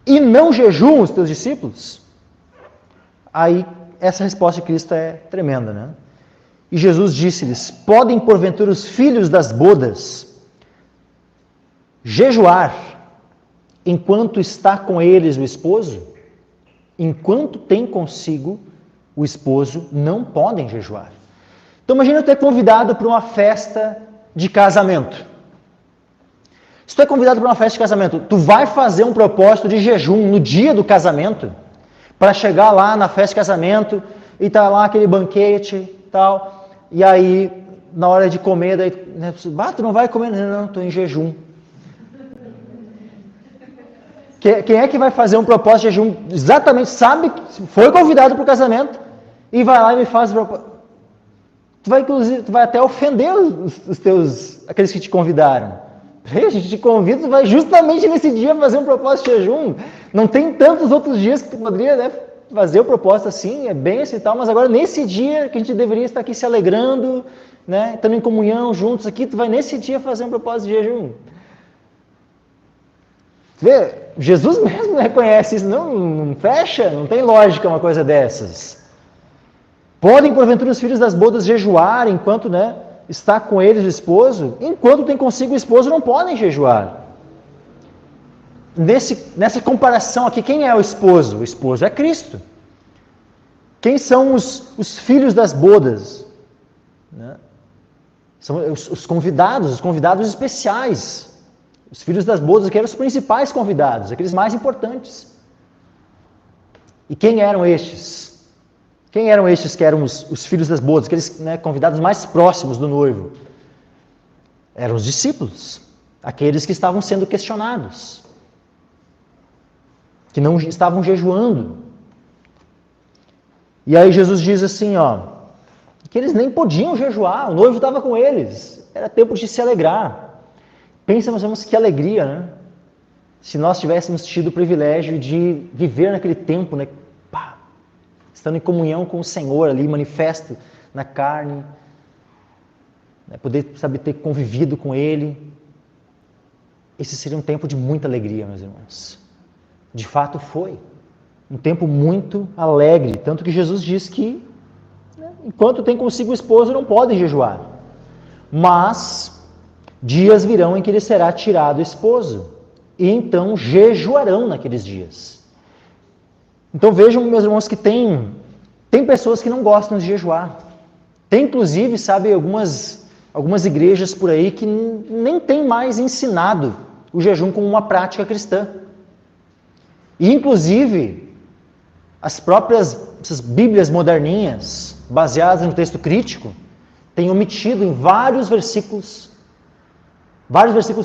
e não jejuam os teus discípulos? Aí, essa resposta de Cristo é tremenda, né? E Jesus disse-lhes, podem porventura os filhos das bodas jejuar enquanto está com eles o esposo? Enquanto tem consigo o esposo, não podem jejuar. Então imagina eu ter convidado para uma festa de casamento. Se tu é convidado para uma festa de casamento, tu vai fazer um propósito de jejum no dia do casamento, para chegar lá na festa de casamento e tá lá aquele banquete e tal, e aí na hora de comer, daí, né, tu não vai comer? Não, estou em jejum. Quem é que vai fazer um propósito de jejum? Exatamente, sabe que foi convidado para o casamento e vai lá e me faz o propósito. Tu vai até ofender aqueles que te convidaram. A gente te convida, tu vai justamente nesse dia fazer um propósito de jejum. Não tem tantos outros dias que tu poderia, né, fazer o propósito assim, é bem assim e tal, mas agora nesse dia que a gente deveria estar aqui se alegrando, né, estando em comunhão juntos aqui, tu vai nesse dia fazer um propósito de jejum. Vê, Jesus mesmo reconhece isso, não fecha, não tem lógica uma coisa dessas. Podem, porventura, os filhos das bodas jejuar enquanto, né, está com eles o esposo? Enquanto tem consigo o esposo, não podem jejuar. Nessa comparação aqui, quem é o esposo? O esposo é Cristo. Quem são os filhos das bodas? Né? São os convidados especiais. Os filhos das bodas, que eram os principais convidados, aqueles mais importantes. E quem eram estes? Quem eram estes que eram os filhos das bodas, aqueles, né, convidados mais próximos do noivo? Eram os discípulos, aqueles que estavam sendo questionados, que não estavam jejuando. E aí Jesus diz assim, que eles nem podiam jejuar, o noivo estava com eles, era tempo de se alegrar. Pensa, meus irmãos, que alegria, né? Se nós tivéssemos tido o privilégio de viver naquele tempo, né? Estando em comunhão com o Senhor ali, manifesto na carne, né? Poder, ter convivido com Ele. Esse seria um tempo de muita alegria, meus irmãos. De fato foi. Um tempo muito alegre, tanto que Jesus diz que, né, enquanto tem consigo o esposo, não podem jejuar. Mas dias virão em que lhe será tirado o esposo, e então jejuarão naqueles dias. Então vejam, meus irmãos, que tem pessoas que não gostam de jejuar. Tem, inclusive, algumas igrejas por aí que nem tem mais ensinado o jejum como uma prática cristã. E, inclusive, essas Bíblias moderninhas, baseadas no texto crítico, têm omitido em vários versículos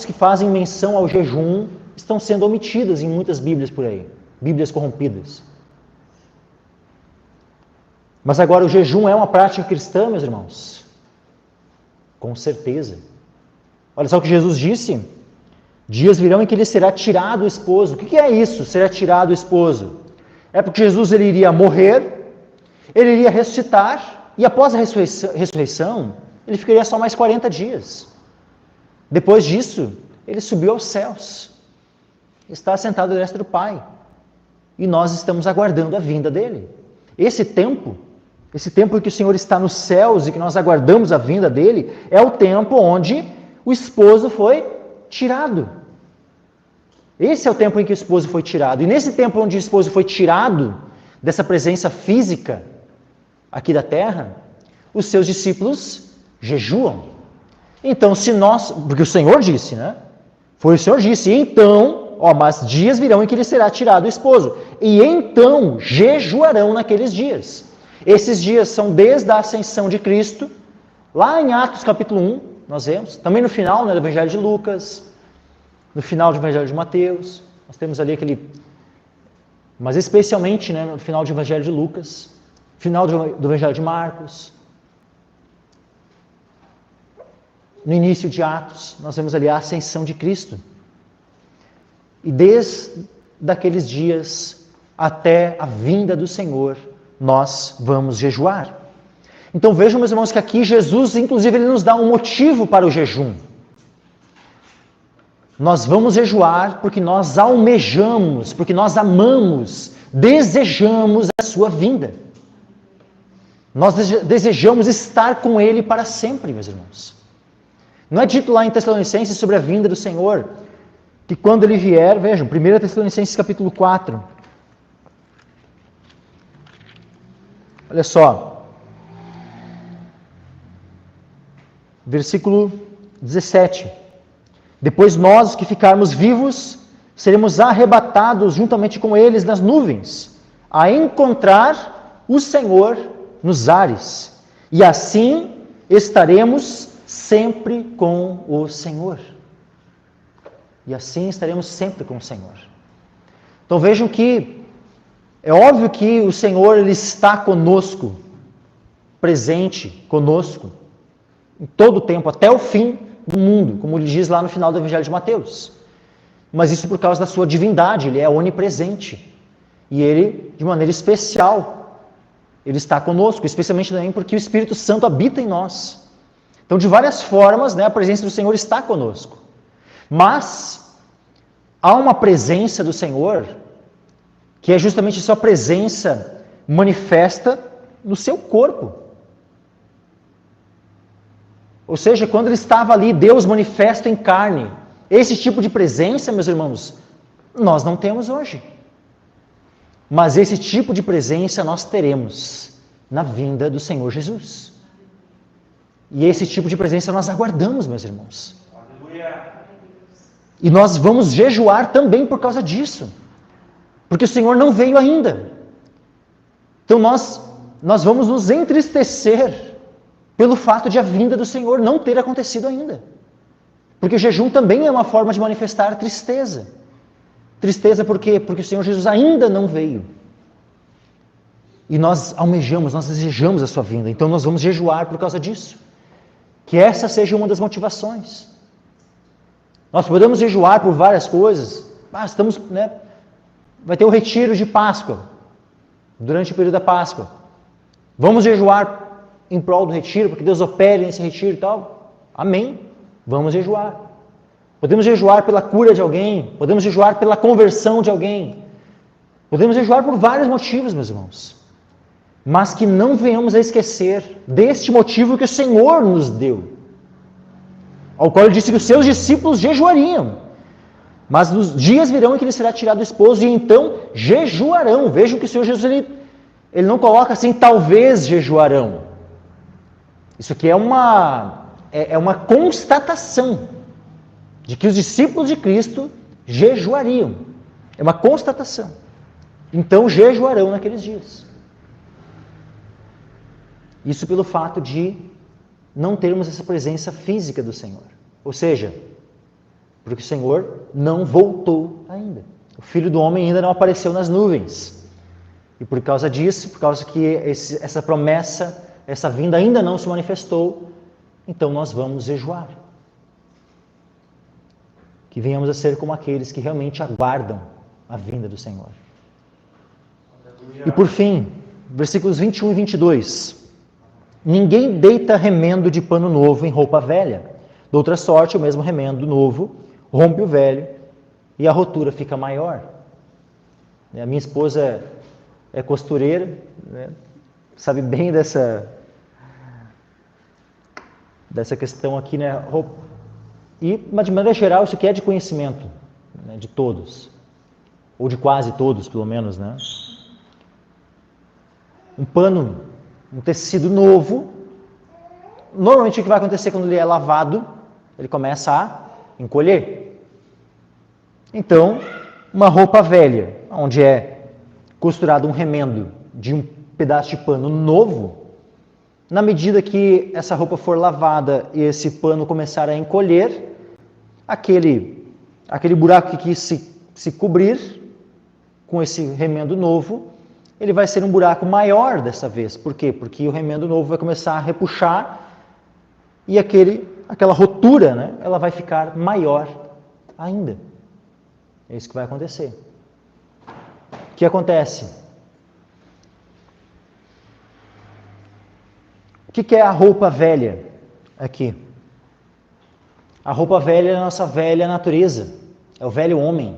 que fazem menção ao jejum, estão sendo omitidas em muitas Bíblias por aí, Bíblias corrompidas. Mas agora, o jejum é uma prática cristã, meus irmãos? Com certeza. Olha só o que Jesus disse: dias virão em que lhe será tirado o esposo. O que é isso, será tirado o esposo? É porque Jesus ele iria morrer, ele iria ressuscitar, e após a ressurreição, ele ficaria só mais 40 dias. Depois disso, ele subiu aos céus, está sentado à destra do Pai, e nós estamos aguardando a vinda dele. Esse tempo em que o Senhor está nos céus e que nós aguardamos a vinda dele, é o tempo onde o esposo foi tirado. Esse é o tempo em que o esposo foi tirado. E nesse tempo onde o esposo foi tirado dessa presença física aqui da terra, os seus discípulos jejuam. Então, porque o Senhor disse, né? Foi o Senhor disse, então, mas dias virão em que lhe será tirado o esposo. E então jejuarão naqueles dias. Esses dias são desde a ascensão de Cristo, lá em Atos capítulo 1, nós vemos, também no final, né, do Evangelho de Lucas, no final do Evangelho de Mateus, nós temos ali mas especialmente, né, no final do Evangelho de Lucas, final do Evangelho de Marcos, no início de Atos, nós vemos ali a ascensão de Cristo. E desde aqueles dias até a vinda do Senhor, nós vamos jejuar. Então vejam, meus irmãos, que aqui Jesus, inclusive, ele nos dá um motivo para o jejum. Nós vamos jejuar porque nós almejamos, porque nós amamos, desejamos a sua vinda. Nós desejamos estar com Ele para sempre, meus irmãos. Não é dito lá em Tessalonicenses sobre a vinda do Senhor, que quando Ele vier, vejam, 1 Tessalonicenses capítulo 4. Olha só. Versículo 17. Depois nós, os que ficarmos vivos, seremos arrebatados juntamente com eles nas nuvens, a encontrar o Senhor nos ares. E assim estaremos sempre com o Senhor. E assim estaremos sempre com o Senhor. Então vejam que é óbvio que o Senhor ele está conosco, presente conosco, em todo o tempo, até o fim do mundo, como ele diz lá no final do Evangelho de Mateus. Mas isso por causa da sua divindade, ele é onipresente. E ele, de maneira especial, ele está conosco, especialmente também porque o Espírito Santo habita em nós. Então, de várias formas, né, a presença do Senhor está conosco. Mas há uma presença do Senhor que é justamente sua presença manifesta no seu corpo. Ou seja, quando ele estava ali, Deus manifesto em carne. Esse tipo de presença, meus irmãos, nós não temos hoje. Mas esse tipo de presença nós teremos na vinda do Senhor Jesus. E esse tipo de presença nós aguardamos, meus irmãos. Aleluia. E nós vamos jejuar também por causa disso. Porque o Senhor não veio ainda. Então nós vamos nos entristecer pelo fato de a vinda do Senhor não ter acontecido ainda. Porque o jejum também é uma forma de manifestar tristeza. Tristeza por quê? Porque o Senhor Jesus ainda não veio. E nós almejamos, nós desejamos a sua vinda. Então nós vamos jejuar por causa disso. Que essa seja uma das motivações. Nós podemos jejuar por várias coisas. Vai ter o retiro de Páscoa, durante o período da Páscoa. Vamos jejuar em prol do retiro, porque Deus opere nesse retiro e tal. Amém. Vamos jejuar. Podemos jejuar pela cura de alguém, podemos jejuar pela conversão de alguém. Podemos jejuar por vários motivos, meus irmãos. Mas que não venhamos a esquecer deste motivo que o Senhor nos deu. Ao qual ele disse que os seus discípulos jejuariam. Mas nos dias virão em que lhe será tirado o esposo, e então jejuarão. Vejam que o Senhor Jesus ele não coloca assim, talvez jejuarão. Isso aqui é uma constatação de que os discípulos de Cristo jejuariam. É uma constatação. Então jejuarão naqueles dias. Isso pelo fato de não termos essa presença física do Senhor. Ou seja, porque o Senhor não voltou ainda. O Filho do Homem ainda não apareceu nas nuvens. E por causa disso, por causa que essa promessa, essa vinda ainda não se manifestou, então nós vamos jejuar. Que venhamos a ser como aqueles que realmente aguardam a vinda do Senhor. E por fim, versículos 21 e 22. Ninguém deita remendo de pano novo em roupa velha. De outra sorte, o mesmo remendo novo rompe o velho e a rotura fica maior. A minha esposa é costureira, né? Sabe bem dessa questão aqui, né? Mas de maneira geral, isso aqui é de conhecimento, né? De todos, ou de quase todos, pelo menos, né? Um pano, um tecido novo, normalmente o que vai acontecer quando ele é lavado, ele começa a encolher. Então, uma roupa velha, onde é costurado um remendo de um pedaço de pano novo, na medida que essa roupa for lavada e esse pano começar a encolher, aquele buraco que quis se cobrir com esse remendo novo, ele vai ser um buraco maior dessa vez. Por quê? Porque o remendo novo vai começar a repuxar e aquela rotura, né, ela vai ficar maior ainda. É isso que vai acontecer. O que acontece? O que é a roupa velha aqui? A roupa velha é a nossa velha natureza. É o velho homem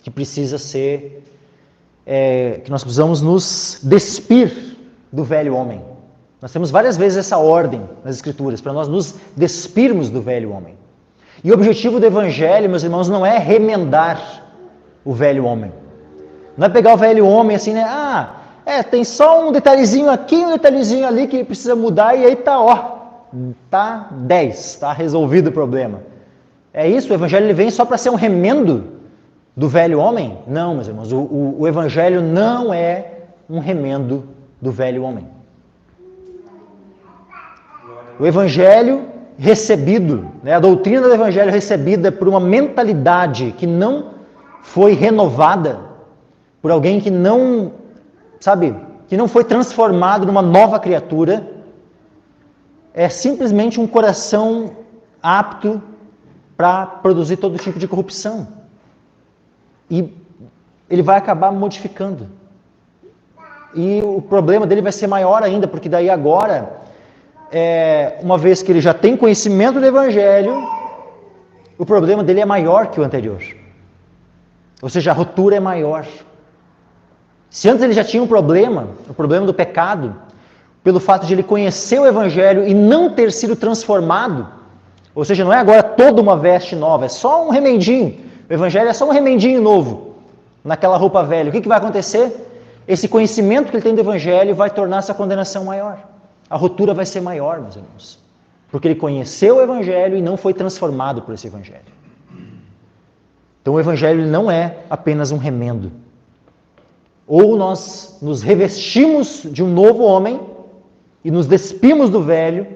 que precisa ser... que nós precisamos nos despir do velho homem. Nós temos várias vezes essa ordem nas Escrituras, para nós nos despirmos do velho homem. E o objetivo do Evangelho, meus irmãos, não é remendar o velho homem. Não é pegar o velho homem assim, né? Tem só um detalhezinho aqui, um detalhezinho ali que precisa mudar e aí tá 10, tá resolvido o problema. É isso? O Evangelho ele vem só para ser um remendo do velho homem? Não, meus irmãos, o Evangelho não é um remendo do velho homem. O Evangelho recebido, né, a doutrina do Evangelho recebida por uma mentalidade que não foi renovada, por alguém que não, que não foi transformado numa nova criatura, é simplesmente um coração apto para produzir todo tipo de corrupção. E ele vai acabar modificando. E o problema dele vai ser maior ainda, porque daí agora, uma vez que ele já tem conhecimento do Evangelho, o problema dele é maior que o anterior. Ou seja, a rotura é maior. Se antes ele já tinha um problema, o problema do pecado, pelo fato de ele conhecer o Evangelho e não ter sido transformado, ou seja, não é agora toda uma veste nova, é só um remendinho. O Evangelho é só um remendinho novo naquela roupa velha. O que vai acontecer? Esse conhecimento que ele tem do Evangelho vai tornar essa condenação maior. A rotura vai ser maior, meus irmãos. Porque ele conheceu o Evangelho e não foi transformado por esse Evangelho. Então o Evangelho não é apenas um remendo. Ou nós nos revestimos de um novo homem e nos despimos do velho,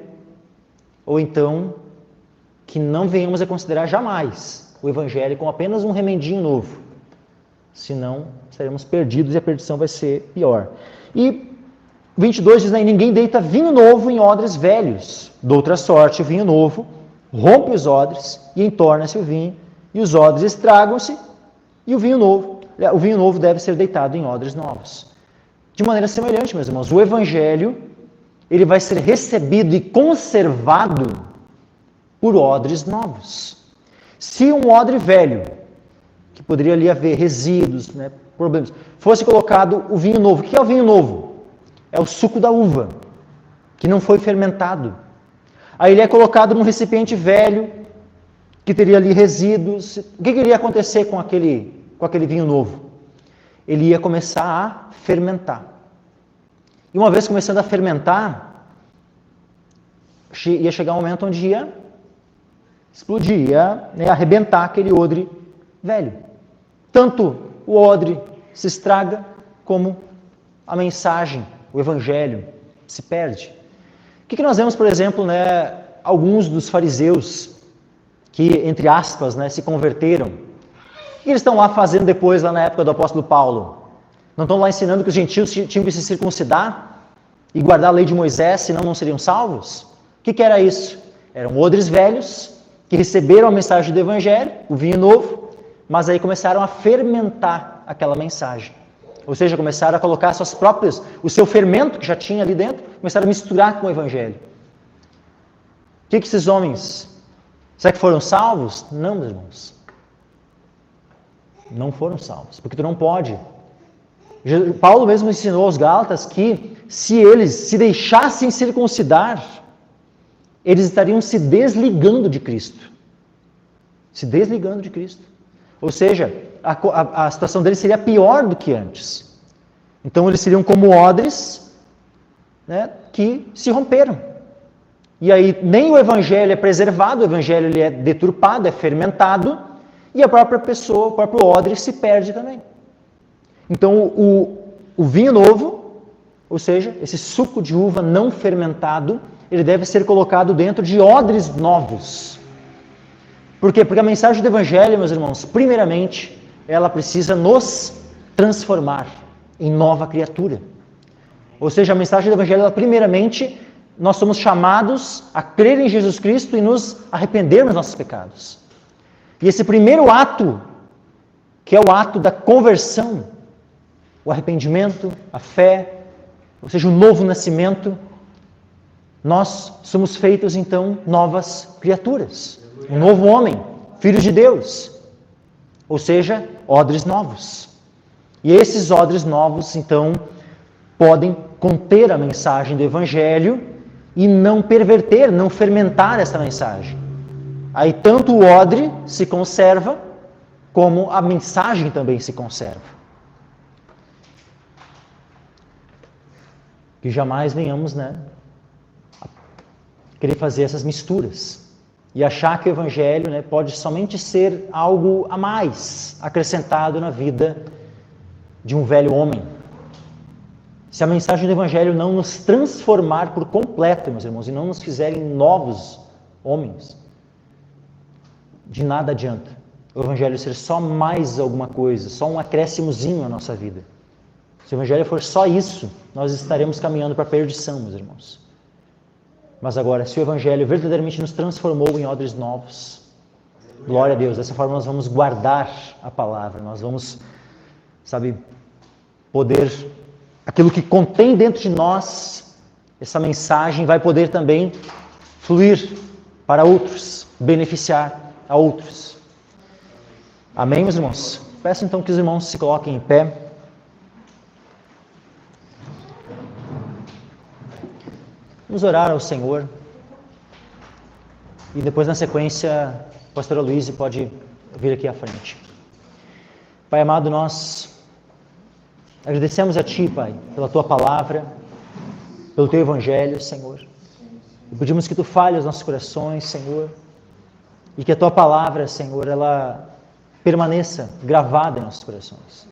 ou então que não venhamos a considerar jamais o Evangelho como apenas um remendinho novo. Senão, seremos perdidos e a perdição vai ser pior. E 22 diz, ninguém deita vinho novo em odres velhos. De outra sorte, o vinho novo rompe os odres e entorna-se o vinho, e os odres estragam-se, e o vinho novo deve ser deitado em odres novos. De maneira semelhante, meus irmãos, o Evangelho ele vai ser recebido e conservado por odres novos. Se um odre velho, que poderia ali haver resíduos, né, problemas, fosse colocado o vinho novo. O que é o vinho novo? É o suco da uva, que não foi fermentado. Aí ele é colocado num recipiente velho, que teria ali resíduos. O que iria acontecer com aquele vinho novo? Ele ia começar a fermentar. E uma vez começando a fermentar, ia chegar um momento onde ia explodir, ia arrebentar aquele odre velho. Tanto o odre se estraga, como a mensagem, o evangelho, se perde. O que nós vemos, por exemplo, alguns dos fariseus que, entre aspas, se converteram? O que eles estão lá fazendo depois, lá na época do apóstolo Paulo? Não estão lá ensinando que os gentios tinham que se circuncidar e guardar a lei de Moisés, senão não seriam salvos? O que era isso? Eram odres velhos que receberam a mensagem do evangelho, o vinho novo, mas aí começaram a fermentar aquela mensagem. Ou seja, começaram a colocar o seu fermento que já tinha ali dentro, começaram a misturar com o evangelho. O que esses homens, será que foram salvos? Não, meus irmãos. Não foram salvos, porque tu não pode. Paulo mesmo ensinou aos Gálatas que se eles se deixassem circuncidar, eles estariam se desligando de Cristo. Se desligando de Cristo. Ou seja, a situação deles seria pior do que antes. Então eles seriam como odres que se romperam. E aí nem o evangelho é preservado, o evangelho ele é deturpado, é fermentado, e a própria pessoa, o próprio odre se perde também. Então o vinho novo, ou seja, esse suco de uva não fermentado, ele deve ser colocado dentro de odres novos. Por quê? Porque a mensagem do evangelho, meus irmãos, primeiramente, ela precisa nos transformar em nova criatura. Ou seja, a mensagem do evangelho, ela, primeiramente, nós somos chamados a crer em Jesus Cristo e nos arrependermos dos nossos pecados. E esse primeiro ato, que é o ato da conversão, o arrependimento, a fé, ou seja, o novo nascimento, nós somos feitos, então, novas criaturas. Um novo homem, filhos de Deus. Ou seja, odres novos. E esses odres novos, então, podem conter a mensagem do evangelho e não perverter, não fermentar essa mensagem. Aí tanto o odre se conserva, como a mensagem também se conserva. Que jamais venhamos, querer fazer essas misturas e achar que o evangelho pode somente ser algo a mais acrescentado na vida de um velho homem. Se a mensagem do evangelho não nos transformar por completo, meus irmãos, e não nos fizerem novos homens, de nada adianta o evangelho ser só mais alguma coisa, só um acréscimozinho à nossa vida. Se o evangelho for só isso, nós estaremos caminhando para a perdição, meus irmãos. Mas agora, se o evangelho verdadeiramente nos transformou em odres novos, glória a Deus, dessa forma nós vamos guardar a palavra, nós vamos, poder, aquilo que contém dentro de nós, essa mensagem vai poder também fluir para outros, beneficiar a outros. Amém, meus irmãos? Peço então que os irmãos se coloquem em pé. Vamos orar ao Senhor. E depois, na sequência, a pastora Luísa pode vir aqui à frente. Pai amado, nós agradecemos a Ti, Pai, pela Tua palavra, pelo Teu Evangelho, Senhor. E pedimos que Tu fale os nossos corações, Senhor, e que a Tua palavra, Senhor, ela permaneça gravada em nossos corações.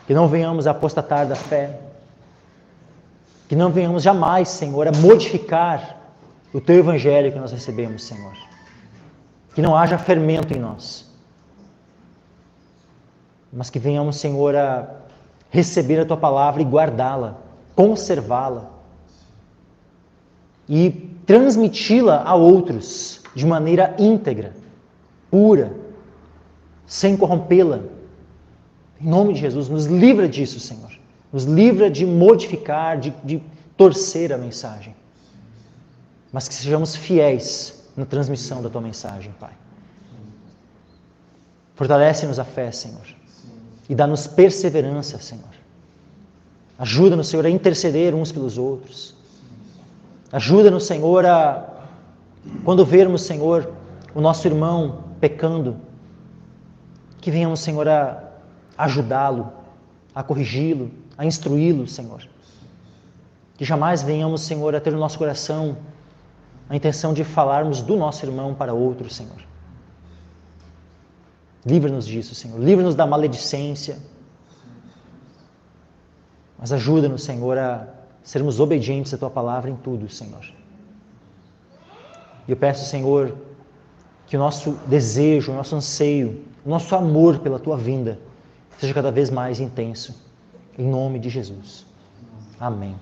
Que não venhamos a apostatar da fé, que não venhamos jamais, Senhor, a modificar o Teu Evangelho que nós recebemos, Senhor. Que não haja fermento em nós. Mas que venhamos, Senhor, a receber a Tua palavra e guardá-la, conservá-la e transmiti-la a outros de maneira íntegra, pura, sem corrompê-la. Em nome de Jesus, nos livra disso, Senhor. Nos livra de modificar, de torcer a mensagem. Mas que sejamos fiéis na transmissão da Tua mensagem, Pai. Fortalece-nos a fé, Senhor. E dá-nos perseverança, Senhor. Ajuda-nos, Senhor, a interceder uns pelos outros. Ajuda-nos, Senhor, quando vermos, Senhor, o nosso irmão pecando, que venhamos, Senhor, a ajudá-lo, a corrigi-lo, a instruí-lo, Senhor. Que jamais venhamos, Senhor, a ter no nosso coração a intenção de falarmos do nosso irmão para outro, Senhor. Livra-nos disso, Senhor. Livra-nos da maledicência. Mas ajuda-nos, Senhor, a sermos obedientes à Tua palavra em tudo, Senhor. E eu peço, Senhor, que o nosso desejo, o nosso anseio, o nosso amor pela Tua vinda seja cada vez mais intenso. Em nome de Jesus. Amém.